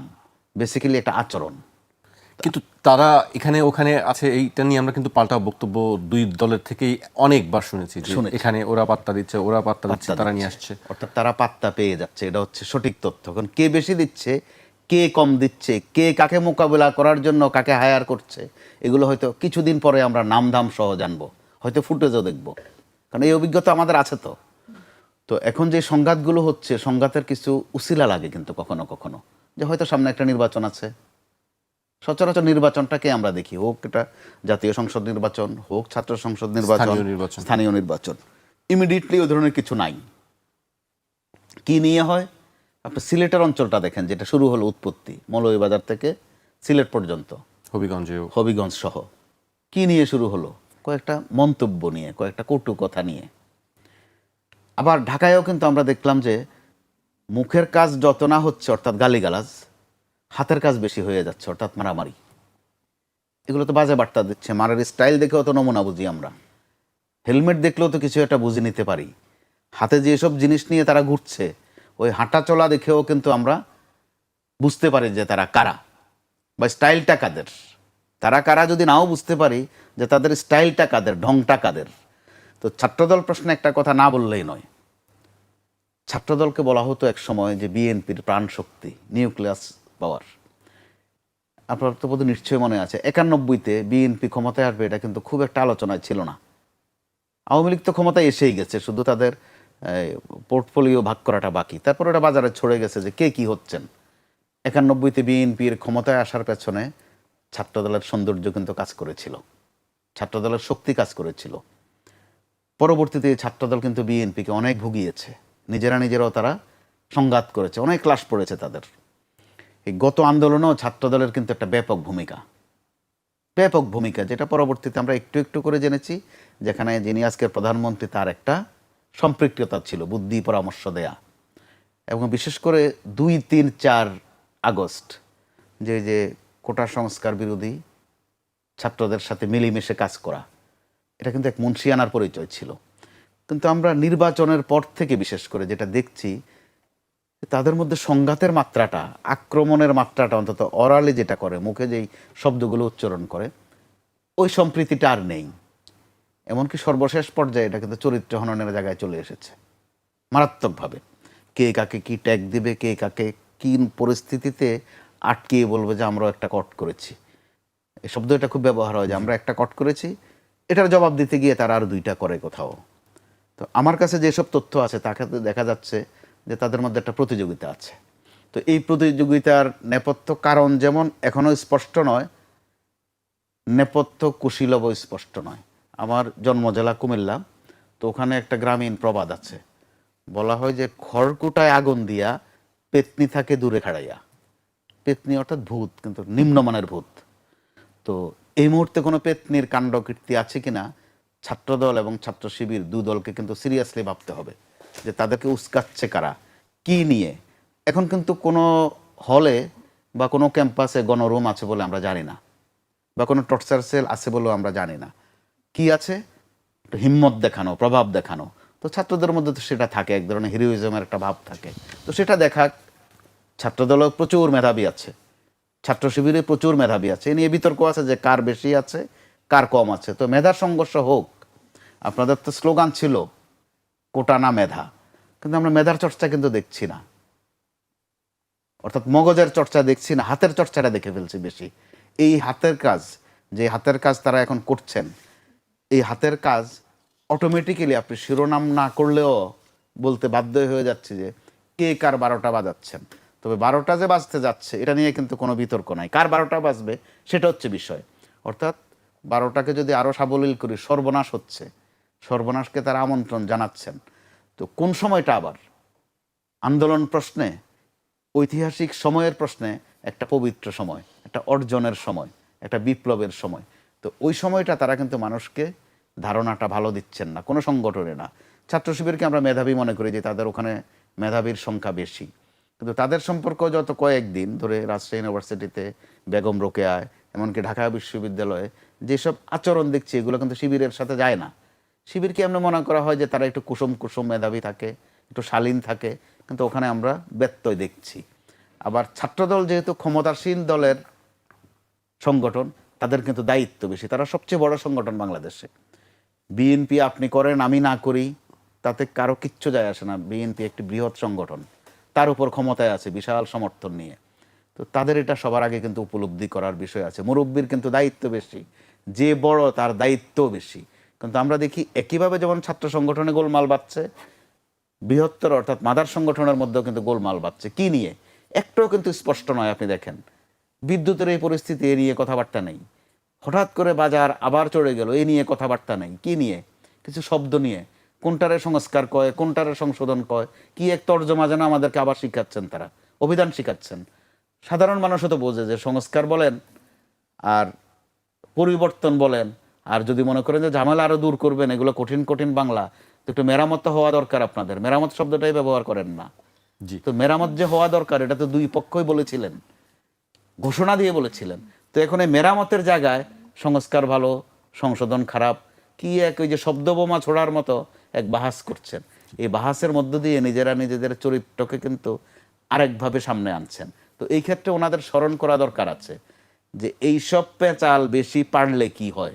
বেসিক্যালি একটা আচরণ। কিন্তু তারা এখানে ওখানে আছে, এইটা নিয়ে আমরা কিন্তু পাল্টা বক্তব্য 2 দলের থেকেই অনেকবার শুনেছি যে এখানে ওরা পাত্তা দিচ্ছে, ওরা পাত্তা দিচ্ছে, তারা নিয়ে আসছে। অর্থাৎ তারা পাত্তা পেয়ে যাচ্ছে, এটা হচ্ছে সঠিক তথ্য। এখন কে বেশি দিচ্ছে, কে কম দিচ্ছে, কে কাকে মোকাবেলা করার জন্য কাকে হায়ার করছে, এগুলো হয়তো কিছুদিন পরে আমরা নামধাম সহ জানবো, হয়তো ফুটেজও দেখবো, কারণ এই অভিজ্ঞতা আমাদের আছে। তো তো এখন যে সংঘাতগুলো হচ্ছে, সংঘাতের কিছু উসিলা লাগে কিন্তু কখনো কখনো, যে হয়তো সামনে একটা নির্বাচন আছে। সচরাচর নির্বাচনটাকে আমরা দেখি, হোক এটা জাতীয় সংসদ নির্বাচন, হোক ছাত্র সংসদ নির্বাচন, স্থানীয় নির্বাচন, ইমিডিয়েটলি ওই ধরনের কিছু নাই। কি নিয়ে হয়? আপনি সিলেটের অঞ্চলটা দেখেন, যেটা শুরু হলো উৎপত্তি মৌলভীবাজার থেকে সিলেট পর্যন্ত, হবিগঞ্জ সহ। কি নিয়ে শুরু হলো? কয়েকটা মন্তব্য নিয়ে, কয়েকটা কটু কথা নিয়ে। আবার ঢাকায়ও কিন্তু আমরা দেখলাম যে মুখের কাজ যত না হচ্ছে, অর্থাৎ গালিগালাজ, হাতের কাজ বেশি হয়ে যাচ্ছে, অর্থাৎ মারামারি। এগুলো তো বাজে বার্তা দিচ্ছে। মারার স্টাইল দেখেও তো নমুনা বুঝি আমরা। হেলমেট দেখলেও তো কিছু একটা বুঝে নিতে পারি। হাতে যেসব জিনিস নিয়ে তারা ঘুরছে, ওই হাঁটা চলা দেখেও কিন্তু আমরা বুঝতে পারি যে তারা কারা বা স্টাইলটা কাদের। তারা কারা যদি নাও বুঝতে পারি যে তাদের স্টাইলটা কাদের, ঢংটা কাদের। তো ছাত্রদল প্রশ্নে একটা কথা না বললেই নয়। ছাত্রদলকে বলা হতো এক সময় যে বিএনপির প্রাণ শক্তি, নিউক্লিয়াস পাওয়ার। আপনার তো বোধহয় নিশ্চয়ই মনে আছে 91-তে বিএনপি ক্ষমতায় আসবে, এটা কিন্তু খুব একটা আলোচনায় ছিল না। আওয়ামী লীগ তো ক্ষমতায় এসেই গেছে, শুধু তাদের পোর্টফোলিও ভাগ করাটা বাকি। তারপর ওটা বাজারে ছড়ে গেছে যে কে কি হচ্ছেন। 91-তে বিএনপির ক্ষমতায় আসার পেছনে ছাত্রদলের সৌন্দর্য কিন্তু কাজ করেছিল, ছাত্রদলের শক্তি কাজ করেছিল। পরবর্তীতে ছাত্রদল কিন্তু বিএনপিকে অনেক ভুগিয়েছে, নিজেরাও তারা সংঘাত করেছে, অনেক ক্লাশ পড়েছে তাদের। এই গত আন্দোলনেও ছাত্রদলের কিন্তু একটা ব্যাপক ভূমিকা, যেটা পরবর্তীতে আমরা একটু একটু করে জেনেছি, যেখানে যিনি আজকের প্রধানমন্ত্রী তার একটা সম্পৃক্ততা ছিল, বুদ্ধি পরামর্শ দেয়া। এবং বিশেষ করে 2, 3, 4 আগস্ট যে কোটা সংস্কার বিরোধী ছাত্রদের সাথে মিলেমিশে কাজ করা, এটা কিন্তু এক মুন্সিয়ানার পরিচয় ছিল। কিন্তু আমরা নির্বাচনের পর থেকে বিশেষ করে যেটা দেখছি, তাদের মধ্যে সংঘাতের মাত্রাটা, আক্রমণের মাত্রাটা, অন্তত অরালি যেটা করে, মুখে যেই শব্দগুলো উচ্চারণ করে, ওই সম্প্রীতিটা আর নেই। এমনকি সর্বশেষ পর্যায়ে এটা কিন্তু চরিত্র হননের জায়গায় চলে এসেছে মারাত্মকভাবে। কে কাকে কি ট্যাগ দিবে, কে কাকে কি পরিস্থিতিতে আটকিয়ে বলবে যে আমরাও একটা কট করেছি। এই শব্দ এটা খুব ব্যবহার হয় যে আমরা একটা কট করেছি, এটার জবাব দিতে গিয়ে তারা আর 2টা করে কোথাও। তো আমার কাছে যেসব তথ্য আছে তাকে দেখা যাচ্ছে যে তাদের মধ্যে একটা প্রতিযোগিতা আছে। তো এই প্রতিযোগিতার নেপথ্য কারণ যেমন এখনও স্পষ্ট নয়, নেপথ্য কুশীলবও স্পষ্ট নয়। আমার জন্ম জেলা কুমিল্লা, তো ওখানে একটা গ্রামীণ প্রবাদ আছে, বলা হয় যে খড়কুটায় আগুন দিয়া পেতনি থাকে দূরে খাড়াইয়া। পেতনি অর্থাৎ ভূত, কিন্তু নিম্নমানের ভূত। তো এই মুহূর্তে কোনো পেতনির কাণ্ড কীর্তি আছে কিনা ছাত্রদল এবং ছাত্র শিবির 2 দলকে কিন্তু সিরিয়াসলি ভাবতে হবে যে তাদেরকে উস্কাচ্ছে কারা, কি নিয়ে। এখন কিন্তু কোনো হলে বা কোনো ক্যাম্পাসে গণরুম আছে বলে আমরা জানি না, বা কোনো টর্চার সেল আছে বলেও আমরা জানি না। কি আছে? হিম্মত দেখানো, প্রভাব দেখানো। তো ছাত্রদের মধ্যে তো সেটা থাকে, এক ধরনের হিরোইজমের একটা ভাব থাকে। তো সেটা দেখাক। ছাত্রদলও প্রচুর মেধাবী আছে, ছাত্র শিবিরে প্রচুর মেধাবী আছে, এ নিয়ে বিতর্ক আছে যে কার বেশি আছে কার কম আছে। তো মেধার সংঘর্ষ হোক। আপনাদের তো স্লোগান ছিল কোটা না মেধা, কিন্তু আমরা মেধার চর্চা কিন্তু দেখছি না, অর্থাৎ মগজের চর্চা দেখছি না, হাতের চর্চাটা দেখে ফেলছি বেশি। এই হাতের কাজ, যে হাতের কাজ তারা এখন করছেন, এই হাতের কাজ অটোমেটিক্যালি আপনি শিরোনাম না করলেও বলতে বাধ্য হয়ে যাচ্ছে যে কে কার 12টা বাজাচ্ছেন। তবে 12টা যে বাজতে যাচ্ছে এটা নিয়ে কিন্তু কোনো বিতর্ক নাই, কার 12টা বাজবে সেটা হচ্ছে বিষয়। অর্থাৎ 12টাকে যদি আরও সাবলীল করি, সর্বনাশ হচ্ছে, সর্বনাশকে তারা আমন্ত্রণ জানাচ্ছেন। তো কোন সময়টা আবার আন্দোলন প্রশ্নে, ঐতিহাসিক সময়ের প্রশ্নে একটা পবিত্র সময়, একটা অর্জনের সময়, একটা বিপ্লবের সময়। তো ওই সময়টা তারা কিন্তু মানুষকে ধারণাটা ভালো দিচ্ছেন না, কোনো সংগঠনে না। ছাত্র শিবিরকে আমরা মেধাবী মনে করি যে তাদের ওখানে মেধাবীর সংখ্যা বেশি, কিন্তু তাদের সম্পর্ক যত কয়েকদিন ধরে রাজশাহী ইউনিভার্সিটিতে, বেগম রোকেয়ায়, এমনকি ঢাকা বিশ্ববিদ্যালয়ে যেসব আচরণ দেখছি, এগুলো কিন্তু শিবিরের সাথে যায় না। শিবিরকে এমনি মনে করা হয় যে তারা একটু কুসুম মেধাবী থাকে, একটু শালীন থাকে, কিন্তু ওখানে আমরা ব্যত্যয় দেখছি। আবার ছাত্রদল যেহেতু ক্ষমতাসীন দলের সংগঠন, তাদের কিন্তু দায়িত্ব বেশি, তারা সবচেয়ে বড় সংগঠন বাংলাদেশে। বিএনপি আপনি করেন আমি না করি তাতে কারো কিচ্ছু যায় আসে না। বিএনপি একটি বৃহৎ সংগঠন, তার উপর ক্ষমতায় আছে বিশাল সমর্থন নিয়ে। তো তাদের এটা সবার আগে কিন্তু উপলব্ধি করার বিষয় আছে। মুরব্বীর কিন্তু দায়িত্ব বেশি, যে বড় তার দায়িত্বও বেশি। কিন্তু আমরা দেখি একইভাবে যেমন ছাত্র সংগঠনে গোলমাল বাড়ছে, বৃহত্তর অর্থাৎ মাদার সংগঠনের মধ্যেও কিন্তু গোলমাল বাড়ছে। কি নিয়ে একটাও কিন্তু স্পষ্ট নয়। আপনি দেখেন বিদ্যুতের এই পরিস্থিতি, এ নিয়ে কথাবার্তা নেই। হঠাৎ করে বাজার আবার চড়ে গেল, এ নিয়ে কথাবার্তা নেই। কি নিয়ে? কিছু শব্দ নিয়ে, কোনটারে সংস্কার কয়, কোনটারে সংশোধন কয়, কি এক তর্জমা যেন আমাদেরকে আবার শিখাচ্ছেন, তারা অভিধান শিখাচ্ছেন। সাধারণ মানুষও তো বোঝে যে সংস্কার বলেন আর পরিবর্তন বলেন, আর যদি মনে করেন যে ঝামেলা আরো দূর করবেন, এগুলো কঠিন কঠিন বাংলা, তো একটু মেরামত হওয়া দরকার আপনাদের। মেরামত শব্দটাই ব্যবহার করেন না। তো মেরামত যে হওয়া দরকার এটা তো 2 পক্ষই বলেছিলেন, ঘোষণা দিয়ে বলেছিলেন। তো এখন এই মেরামতের জায়গায় সংস্কার ভালো, সংশোধন খারাপ, কি এক ওই যে শব্দবোমা ছোড়ার মতো এক বাহাস করছেন। এই বাহাসের মধ্য দিয়ে নিজেরা নিজেদের চরিত্রকে কিন্তু আরেকভাবে সামনে আনছেন। তো এই ক্ষেত্রে ওনাদের স্মরণ করা দরকার আছে যে এইসব পেঁচাল বেশি পারলে কি হয়।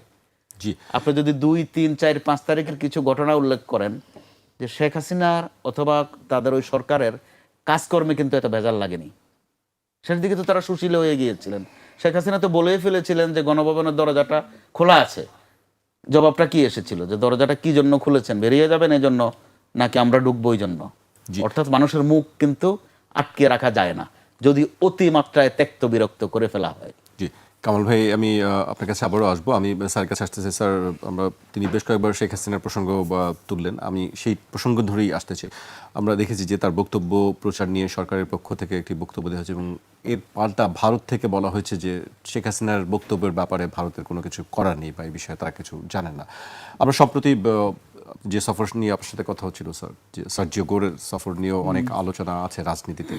জি, আপনি যদি 2, 3, 4, 5 তারিখের কিছু ঘটনা উল্লেখ করেন যে শেখ হাসিনার অথবা তাদের ওই সরকারের কাজকর্মে কিন্তু এত ভেজাল লাগেনি, সেটার দিকে তো তারা সুশীল হয়ে গিয়েছিলেন। শেখ হাসিনা তো বলেই ফেলেছিলেন যে গণভবনের দরজাটা খোলা আছে। জবাবটা কি এসেছিল যে দরজাটা কি জন্য খুলেছেন, বেরিয়ে যাবেন এই জন্য নাকি আমরা ঢুকবো এই জন্য? অর্থাৎ মানুষের মুখ কিন্তু আটকে রাখা যায় না যদি অতিমাত্রায় ত্যক্ত বিরক্ত করে ফেলা হয়। জি, কামাল ভাই, আমি আপনার কাছে আবারও আসবো। আমি স্যারের কাছে আসতেছি। স্যার, তিনি বেশ কয়েকবার শেখ হাসিনার প্রসঙ্গ তুললেন, আমি সেই প্রসঙ্গ ধরেই আসতেছি। আমরা দেখেছি যে তার বক্তব্য প্রচার নিয়ে সরকারের পক্ষ থেকে একটি বক্তব্য দেওয়া হয়েছে এবং এর পাল্টা ভারত থেকে বলা হয়েছে যে শেখ হাসিনার বক্তব্যের ব্যাপারে ভারতের কোনো কিছু করার নেই বা এই বিষয়ে তারা কিছু জানেন না। আমরা সম্প্রতি যে সফর নিয়ে আপনার সাথে কথা হচ্ছিল স্যার, যে সার্জিও গোরের সফর নিয়েও অনেক আলোচনা আছে রাজনীতিতে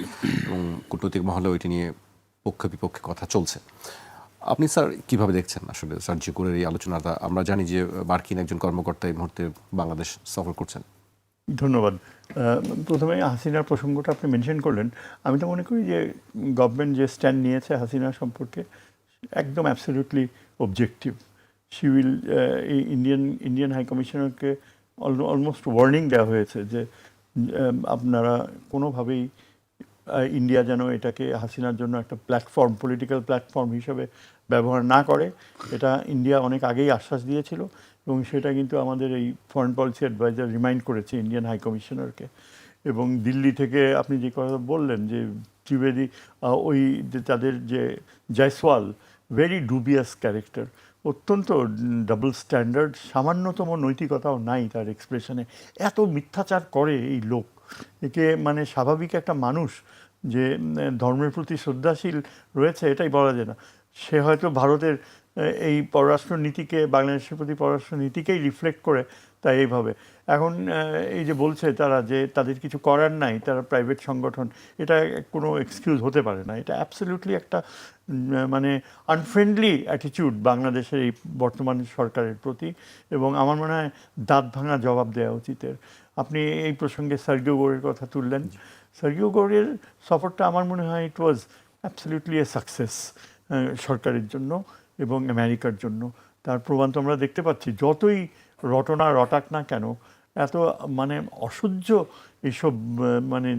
এবং কূটনৈতিক মহলেও এটি নিয়ে পক্ষ বিপক্ষে কথা চলছে। আপনি স্যার কিভাবে দেখছেন আসলে সার্জিও গোরের এই আলোচনাটা? আমরা জানি যে মার্কিন একজন কর্মকর্তা এই মুহূর্তে বাংলাদেশ সফর করছেন। ধন্যবাদ। প্রথমে হাসিনার প্রসঙ্গটা আপনি মেনশন করলেন। আমি তো মনে করি যে গভর্নমেন্ট যে স্ট্যান্ড নিয়েছে হাসিনা সম্পর্কে একদম absolutely objective. She will, Indian high কমিশনারকে অলমোস্ট ওয়ার্নিং দেওয়া হয়েছে যে আপনারা কোনোভাবেই ইন্ডিয়া যেন এটাকে হাসিনার জন্য একটা প্ল্যাটফর্ম, পলিটিক্যাল প্ল্যাটফর্ম হিসেবে ব্যবহার না করে। এটা ইন্ডিয়া অনেক আগেই আশ্বাস দিয়েছিল এবং সেটা কিন্তু আমাদের এই ফরেন পলিসি অ্যাডভাইজার রিমাইন্ড করেছে ইন্ডিয়ান হাই কমিশনারকে। এবং দিল্লি থেকে আপনি যে কথা বললেন যে ত্রিবেদী, ওই যে তাদের যে জয়সওয়াল, ভেরি ডুবিয়াস ক্যারেক্টার, অত্যন্ত ডাবল স্ট্যান্ডার্ড, সামান্যতম নৈতিকতাও নাই তার এক্সপ্রেশনে। এত মিথ্যাচার করে এই লোক, একে মানে স্বাভাবিক একটা মানুষ যে ধর্মের প্রতি শ্রদ্ধাশীল রয়েছে এটাই বলা যায় না। সে হয়তো ভারতের এই পররাষ্ট্রনীতিকে, বাংলাদেশের প্রতি পররাষ্ট্রনীতিকেই রিফ্লেক্ট করে তাই এইভাবে এখন এই যে বলছে তারা যে তাদের কিছু করার নাই, তারা প্রাইভেট সংগঠন, এটা কোনো এক্সকিউজ হতে পারে না। এটা অ্যাবসলিউটলি একটা মানে আনফ্রেন্ডলি অ্যাটিটিউড বাংলাদেশের এই বর্তমান সরকারের প্রতি, এবং আমার মনে হয় দাঁত ভাঙা জবাব দেওয়া উচিত এর। আপনি এই প্রসঙ্গে সার্জিও গোরের কথা তুললেন। সার্জিও গোরের সফরটা আমার মনে হয় ইট ওয়াজ অ্যাবসলিউটলি এ সাকসেস সরকারের জন্য এবং আমেরিকার জন্য। তার প্রমাণ তো আমরা দেখতে পাচ্ছি, যতই রটনা রটাক না কেন, এত মানে অসহ্য এইসব মানে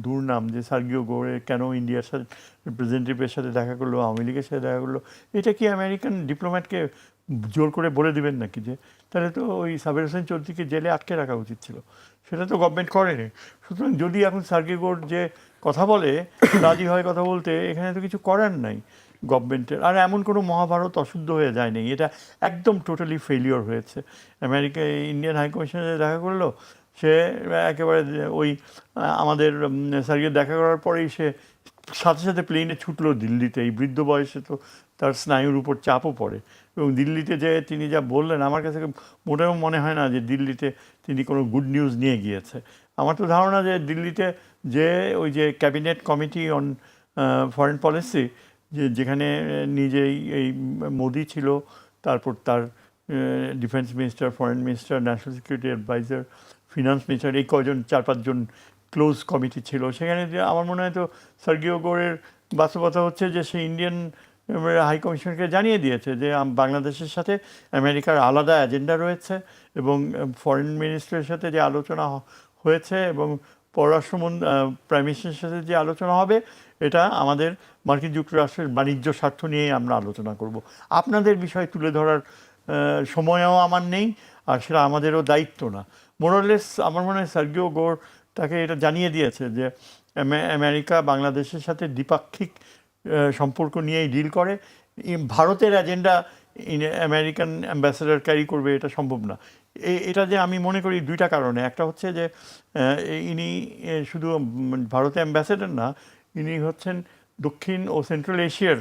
দুর্নাম যে সার্জিও গোরে কেন ইন্ডিয়ার সাথে রিপ্রেজেন্টেটিভের সাথে দেখা করলো, আওয়ামী লীগের সাথে দেখা করলো, এটা কি আমেরিকান ডিপ্লোম্যাটকে জোর করে বলে দিবেন নাকি? যে তাহলে তো ওই সাবের হোসেন চৌধুরীকে জেলে আটকে রাখা উচিত ছিল, সেটা তো গভর্নমেন্ট করেনি। সুতরাং যদি এখন সার্জিও গোর যে কথা বলে, রাজি হয় কথা বলতে, এখানে তো কিছু করার নাই গভর্নমেন্টের। আর এমন কোনো মহাভারত অশুদ্ধ হয়ে যায়নি, এটা একদম টোটালি ফেলিওর হয়েছে। আমেরিকা ইন্ডিয়ান হাই কমিশনারে দেখা করলো, সে একেবারে ওই আমাদের সার্জিও দেখা করার পরেই সে সাথে সাথে প্লেনে ছুটলো দিল্লিতে। এই বৃদ্ধ বয়সে তো তার স্নায়ুর উপর চাপও পড়ে, এবং দিল্লিতে যে তিনি যা বললেন, আমার কাছে মোটেও মনে হয় না যে দিল্লিতে তিনি কোনো গুড নিউজ নিয়ে গিয়েছে। আমার তো ধারণা যে দিল্লিতে যে ওই যে cabinet committee on foreign policy, যেখানে নিজেই এই মোদি ছিল, তারপর তার defence minister, foreign minister, national security adviser, finance minister, এই কজন 4-5 জন ক্লোজ কমিটি ছিল সেখানে। যে আমার মনে হয় তো সার্জিও গোরের বাস্তবতা হচ্ছে যে সে ইন্ডিয়ান হাই কমিশনকে জানিয়ে দিয়েছে যে বাংলাদেশের সাথে আমেরিকার আলাদা এজেন্ডা রয়েছে, এবং ফরেন মিনিস্টারের সাথে যে আলোচনা হয়েছে এবং পররাষ্ট্রমন্ত্রী প্রাইম মিনিস্টারের সাথে যে আলোচনা হবে, এটা আমাদের মার্কিন যুক্তরাষ্ট্রের বাণিজ্য স্বার্থ নিয়েই আমরা আলোচনা করব। আপনাদের বিষয় তুলে ধরার সময়ও আমার নেই, আর সেটা আমাদেরও দায়িত্ব না। মোরলেস আমার মনে হয় সার্জিও গোর তাকে এটা জানিয়ে দিয়েছে যে আমেরিকা বাংলাদেশের সাথে দ্বিপাক্ষিক সম্পর্ক নিয়েই ডিল করে। ভারতের এজেন্ডা আমেরিকান অ্যাম্বাসেডার ক্যারি করবে, এটা সম্ভব না। এটা যে আমি মনে করি দুইটা কারণে। একটা হচ্ছে যে ইনি শুধু ভারতের অ্যাম্বাসেডার না, ইনি হচ্ছেন দক্ষিণ ও সেন্ট্রাল এশিয়ার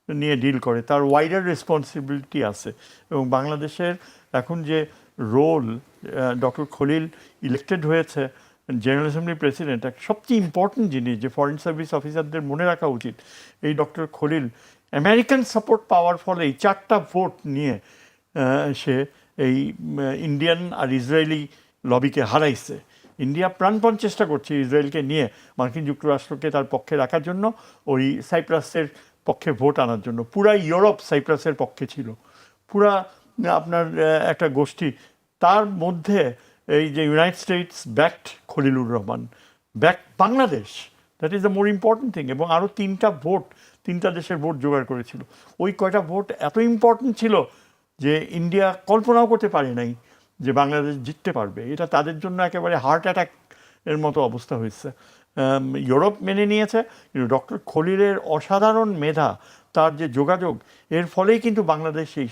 নিয়ে ডিল করে, তার ওয়াইডার রেসপন্সিবিলিটি আছে। এবং বাংলাদেশের এখন যে রোল, ডক্টর খলিল ইলেক্টেড হয়েছে জেনারেল অ্যাসেম্বলি প্রেসিডেন্ট, একটা সবচেয়ে ইম্পর্টেন্ট জিনিস যে ফরেন সার্ভিস অফিসারদের মনে রাখা উচিত, এই ডক্টর খলিল আমেরিকান সাপোর্ট পাওয়ার ফলে এই 4টা ভোট নিয়ে সে এই ইন্ডিয়ান আর ইসরায়েলি লবিকে হারাইছে। ইন্ডিয়া প্রাণপণ চেষ্টা করছে ইসরায়েলকে নিয়ে মার্কিন যুক্তরাষ্ট্রকে তার পক্ষে রাখার জন্য, ওই সাইপ্রাসের পক্ষে ভোট আনার জন্য। পুরা ইউরোপ সাইপ্রাসের পক্ষে ছিল, পুরা আপনার একটা গোষ্ঠী। তার মধ্যে এই যে United states backed Khalilur Rahman, back Bangladesh, that is the more important thing. এবং আরও তিনটা দেশের ভোট জোগাড় করেছিল। ওই কয়টা ভোট এত ইম্পর্টেন্ট ছিল যে ইন্ডিয়া কল্পনাও করতে পারে নাই যে বাংলাদেশ জিততে পারবে। এটা তাদের জন্য একেবারে হার্ট অ্যাটাক এর মতো অবস্থা হয়েছে। ইউরোপ মেনে নিয়েছে, কিন্তু ডক্টর খলিলের অসাধারণ মেধা, তার যে যোগাযোগ, এর ফলেই কিন্তু বাংলাদেশ এই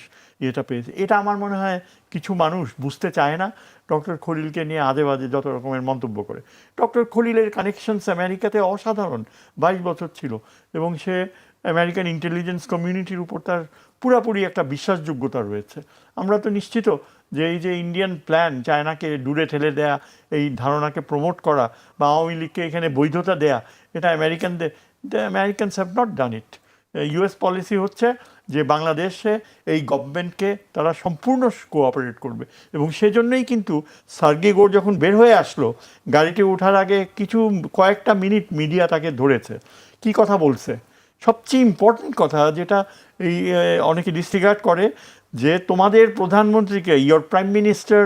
এটা পেয়েছে। এটা আমার মনে হয় কিছু মানুষ বুঝতে চায় না, ডক্টর খলিলকে নিয়ে আজে বাজে যত রকমের মন্তব্য করে। ডক্টর খলিলের কানেকশনস আমেরিকাতে অসাধারণ, 22 বছর ছিল, এবং সে আমেরিকান ইন্টেলিজেন্স কমিউনিটির উপর তার পুরাপুরি একটা বিশ্বাসযোগ্যতা রয়েছে। আমরা তো নিশ্চিত যে এই যে ইন্ডিয়ান প্ল্যান, চায়নাকে দূরে ঠেলে দেয়া, এই ধারণাকে প্রমোট করা বা আওয়ামী লীগকে এখানে বৈধতা দেয়া, এটা Americans have not done it. US policy হচ্ছে যে বাংলাদেশে এই গভর্নমেন্টকে তারা সম্পূর্ণ কোঅপারেট করবে। এবং সেজন্যই কিন্তু সার্গি গোর যখন বের হয়ে আসলো, গাড়িতে ওঠার আগে কয়েকটা মিনিট মিডিয়া তাকে ধরেছে। কি কথা বলছে? সবচেয়ে ইম্পর্টেন্ট কথা, যেটা এই অনেকে ডিসরিগার্ড করে, যে তোমাদের প্রধানমন্ত্রীকে, your prime minister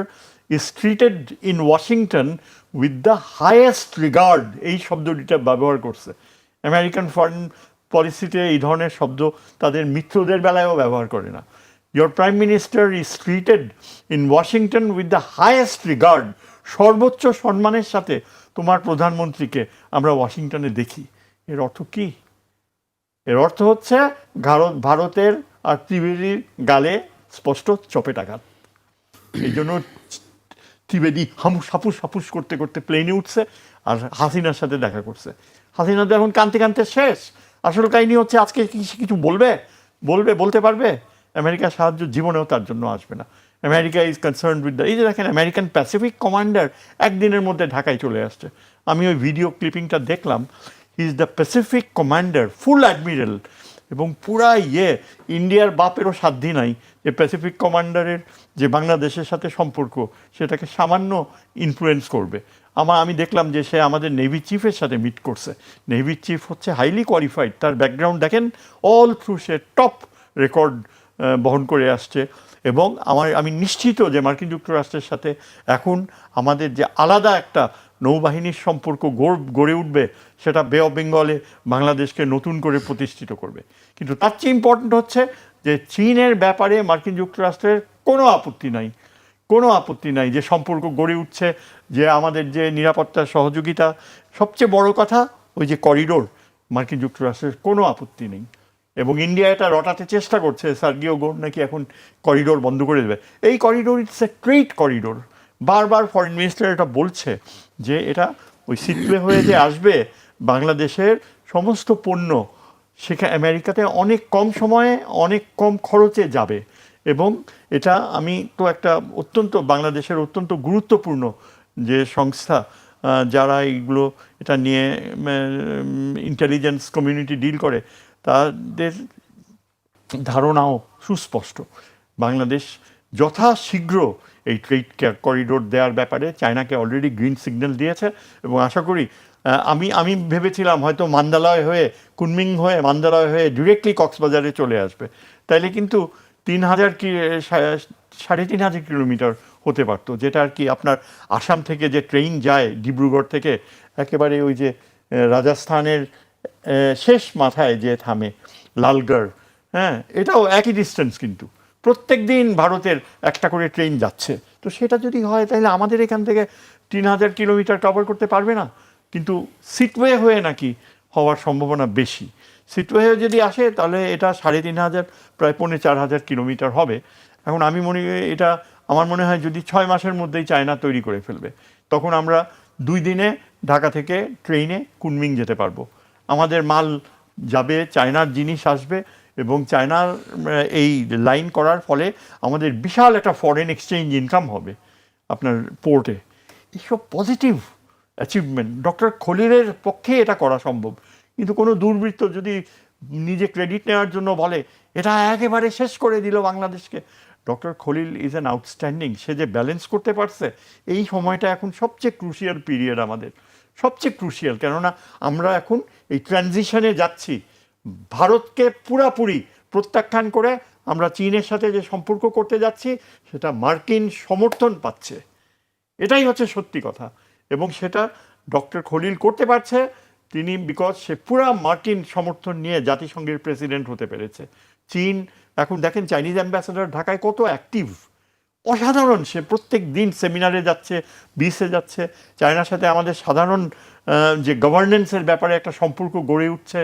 is treated in Washington with the highest regard, এই শব্দটিটা ব্যবহার করছে। আমেরিকান ফরেন পলিসিতে এই ধরনের শব্দ তাদের মিত্রদের বেলায়ও ব্যবহার করে না। Your prime minister is treated in Washington with the highest regard, সর্বোচ্চ সম্মানের সাথে তোমার প্রধানমন্ত্রীকে আমরা ওয়াশিংটনে দেখি। এর অর্থ কি? এর অর্থ হচ্ছে ভারতের আর ত্রিবেদীর গালে স্পষ্ট চপেটাঘাত। এই জন্য ত্রিবেদী হাপুস করতে করতে প্লেনে উঠছে আর হাসিনার সাথে দেখা করছে। হাসিনা তো এখন কাঁদতে কাঁদতে শেষ। আসল কাহিনী হচ্ছে আজকে কিছু বলতে পারবে? আমেরিকার সাহায্য জীবনেও তার জন্য আসবে না। আমেরিকা ইজ কনসার্ন উইথ এই যে দেখেন, আমেরিকান প্যাসিফিক কমান্ডার একদিনের মধ্যে ঢাকায় চলে আসছে। আমি ওই ভিডিও ক্লিপিংটা দেখলাম। He is the Pacific commander, full admiral, এবং পুরা ইন্ডিয়ার বাপেরও সাধ্য নাই যে প্যাসিফিক কমান্ডারের যে বাংলাদেশের সাথে সম্পর্ক সেটাকে সামান্য ইনফ্লুয়েন্স করবে। আমি দেখলাম যে সে আমাদের নেভি চিফের সাথে মিট করছে। নেভি চিফ হচ্ছে হাইলি কোয়ালিফাইড, তার ব্যাকগ্রাউন্ড দেখেন, অল থ্রু সে টপ রেকর্ড বহন করে আসছে। এবং আমি নিশ্চিত যে মার্কিন যুক্তরাষ্ট্রের সাথে এখন আমাদের যে আলাদা একটা নৌবাহিনীর সম্পর্ক গড়ে উঠবে, সেটা বে অফ বেঙ্গলে বাংলাদেশকে নতুন করে প্রতিষ্ঠিত করবে। কিন্তু তার চেয়ে ইম্পর্ট্যান্ট হচ্ছে যে চীনের ব্যাপারে মার্কিন যুক্তরাষ্ট্রের কোনো আপত্তি নাই যে সম্পর্ক গড়ে উঠছে, যে আমাদের যে নিরাপত্তা সহযোগিতা, সবচেয়ে বড় কথা ওই যে করিডোর, মার্কিন যুক্তরাষ্ট্রের কোনো আপত্তি নেই। এবং ইন্ডিয়া এটা রটাতে চেষ্টা করছে, সার্গিও গোর নাকি এখন করিডোর বন্ধ করে দেবে। এই corridor it's a trade corridor. বারবার ফরেন মিনিস্টার এটা বলছে যে এটা ওই সিটওয়ে হয়ে যে আসবে, বাংলাদেশের সমস্ত পণ্য সেখানে আমেরিকাতে অনেক কম সময়ে অনেক কম খরচে যাবে। এবং এটা আমি তো একটা বাংলাদেশের অত্যন্ত গুরুত্বপূর্ণ যে সংস্থা যারা এটা নিয়ে ইন্টেলিজেন্স কমিউনিটি ডিল করে, তাদের ধারণাও সুস্পষ্ট। বাংলাদেশ যথাশীঘ্র এই ট্রেড করিডোর দেওয়ার ব্যাপারে চায়নাকে অলরেডি গ্রিন সিগন্যাল দিয়েছে। এবং আশা করি, আমি ভেবেছিলাম হয়তো কুনমিং হয়ে মান্দালয় হয়ে ডিরেক্টলি কক্সবাজারে চলে আসবে, তাইলে কিন্তু 3,000 কিলোমিটার হতে পারতো, যেটা আর কি আপনার আসাম থেকে যে ট্রেন যায় ডিব্রুগড় থেকে, একেবারে ওই যে রাজস্থানের শেষ মাথায় যে থামে লালগড়, হ্যাঁ, এটাও একই ডিস্টেন্স, কিন্তু প্রত্যেক দিন ভারতের একটা করে ট্রেন যাচ্ছে। তো সেটা যদি হয় তাহলে আমাদের এখান থেকে 3,000 কিলোমিটার কভার করতে পারবে না। কিন্তু সিটওয়ে হয়ে নাকি হওয়ার সম্ভাবনা বেশি। সিটওয়ে হয়ে যদি আসে তাহলে এটা 3,500 প্রায় 4,500 কিলোমিটার হবে। এখন আমার মনে হয় যদি 6 মাসের মধ্যেই চায়না তৈরি করে ফেলবে, তখন আমরা 2 দিনে ঢাকা থেকে ট্রেনে কুনমিং যেতে পারবো। আমাদের মাল যাবে, চায়নার জিনিস আসবে, এবং চায়নার এই লাইন করার ফলে আমাদের বিশাল একটা ফরেন এক্সচেঞ্জ ইনকাম হবে আপনার পোর্টে। এইসব পজিটিভ অ্যাচিভমেন্ট, ডক্টর খলিলের পক্ষে এটা করা সম্ভব। কিন্তু কোনো দুর্বৃত্ত যদি নিজে ক্রেডিট নেওয়ার জন্য বলে এটা একেবারে শেষ করে দিল বাংলাদেশকে, doctor Khalil is an outstanding. সে যে ব্যালেন্স করতে পারছে, এই সময়টা এখন সবচেয়ে ক্রুশিয়াল পিরিয়ড আমাদের, সবচেয়ে ক্রুশিয়াল। কেননা আমরা এখন এই ট্রানজিশনে যাচ্ছি, ভারতকে পুরাপুরি প্রত্যাখ্যান করে আমরা চীনের সাথে যে সম্পর্ক করতে যাচ্ছি সেটা মার্কিন সমর্থন পাচ্ছে, এটাই হচ্ছে সত্যি কথা। এবং সেটা ডক্টর খলিল করতে পারছে তিনি, বিকজ সে পুরা মার্কিন সমর্থন নিয়ে জাতিসংঘের প্রেসিডেন্ট হতে পেরেছে। চীন এখন দেখেন চাইনিজ অ্যাম্বাসেডর ঢাকায় কত অ্যাক্টিভ, অসাধারণ। সে প্রত্যেক দিন সেমিনারে যাচ্ছে, বিসে যাচ্ছে। চায়নার সাথে আমাদের সাধারণ যে গভর্নেন্সের ব্যাপারে একটা সম্পর্ক গড়ে উঠছে।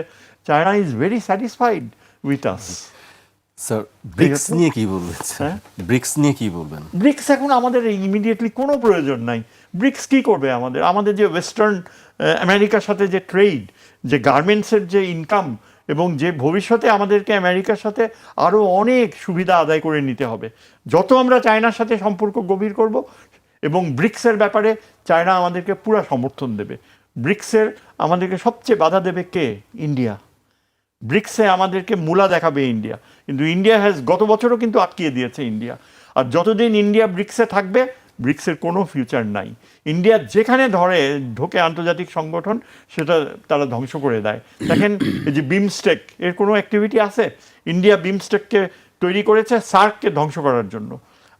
China is very satisfied with us. Sir BRICS নিয়ে কি বলবেন? ব্রিক্স নিয়ে কি বলবেন? ব্রিক্স এখন আমাদের ইমিডিয়েটলি কোনো প্রয়োজন নাই। ব্রিক্স কি করবে আমাদের? আমাদের যে ওয়েস্টার্ন আমেরিকার সাথে যে ট্রেড, যে গার্মেন্টসের যে ইনকাম, এবং যে ভবিষ্যতে আমাদেরকে আমেরিকার সাথে আরও অনেক সুবিধা আদায় করে নিতে হবে। যত আমরা চায়নার সাথে সম্পর্ক গভীর করব, এবং ব্রিক্সের ব্যাপারে চায়না আমাদেরকে পুরো সমর্থন দেবে। ব্রিক্সের আমাদেরকে সবচেয়ে বাধা দেবে কে? ইন্ডিয়া। ব্রিক্সে আমাদেরকে মূলা দেখাবে ইন্ডিয়া, কিন্তু ইন্ডিয়া গত বছরও কিন্তু আটকিয়ে দিয়েছে ইন্ডিয়া। আর যতদিন ইন্ডিয়া ব্রিক্সে থাকবে, ব্রিক্সের কোনো ফিউচার নাই। ইন্ডিয়া যেখানে ঢোকে আন্তর্জাতিক সংগঠন, সেটা তারা ধ্বংস করে দেয়। দেখেন এই যে বিমস্টেক, এর কোনো অ্যাক্টিভিটি আছে? ইন্ডিয়া বিমস্টেককে তৈরি করেছে সার্ককে ধ্বংস করার জন্য।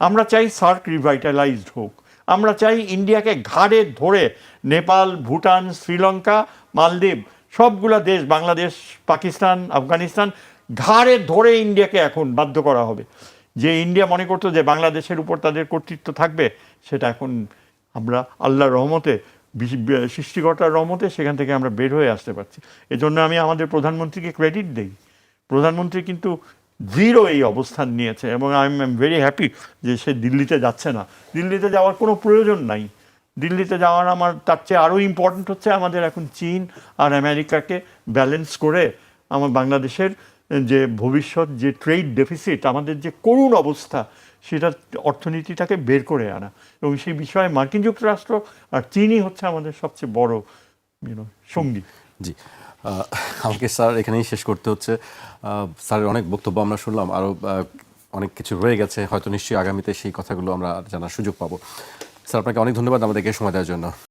আমরা চাই সার্ক রিভাইটালাইজড হোক। আমরা চাই ইন্ডিয়াকে ঘাড়ে ধরে নেপাল, ভুটান, শ্রীলঙ্কা, মালদ্বীপ, সবগুলা দেশ, বাংলাদেশ, পাকিস্তান, আফগানিস্তান, ঘাড়ে ধরে ইন্ডিয়াকে এখন বাধ্য করা হবে। যে ইন্ডিয়া মনে করতো যে বাংলাদেশের উপর তাদের কর্তৃত্ব থাকবে, সেটা এখন আমরা আল্লাহর রহমতে, সৃষ্টিকর্তার রহমতে সেখান থেকে আমরা বের হয়ে আসতে পারছি। এজন্য আমি আমাদের প্রধানমন্ত্রীকে ক্রেডিট দিই। প্রধানমন্ত্রী কিন্তু জিরো এই অবস্থান নিয়েছে, এবং আই এম ভেরি হ্যাপি যে সে দিল্লিতে যাচ্ছে না। দিল্লিতে যাওয়ার কোনো প্রয়োজন নাই। দিল্লিতে যাওয়ার তার চেয়ে আরও ইম্পর্ট্যান্ট হচ্ছে আমাদের এখন চীন আর আমেরিকাকে ব্যালেন্স করে আমার বাংলাদেশের যে ভবিষ্যৎ, যে ট্রেড ডেফিসিট, আমাদের যে করুণ অবস্থা, সেটা অর্থনীতিটাকে বের করে আনা। এবং সেই বিষয়ে মার্কিন যুক্তরাষ্ট্র আর চীনই হচ্ছে আমাদের সবচেয়ে বড় সঙ্গী। জি, আমাকে স্যার এখানেই শেষ করতে হচ্ছে। স্যারের অনেক বক্তব্য আমরা শুনলাম, আরও অনেক কিছু রয়ে গেছে, হয়তো নিশ্চয়ই আগামীতে সেই কথাগুলো আমরা জানার সুযোগ পাবো। স্যার আপনাকে অনেক ধন্যবাদ আমাদেরকে সময় দেওয়ার জন্য।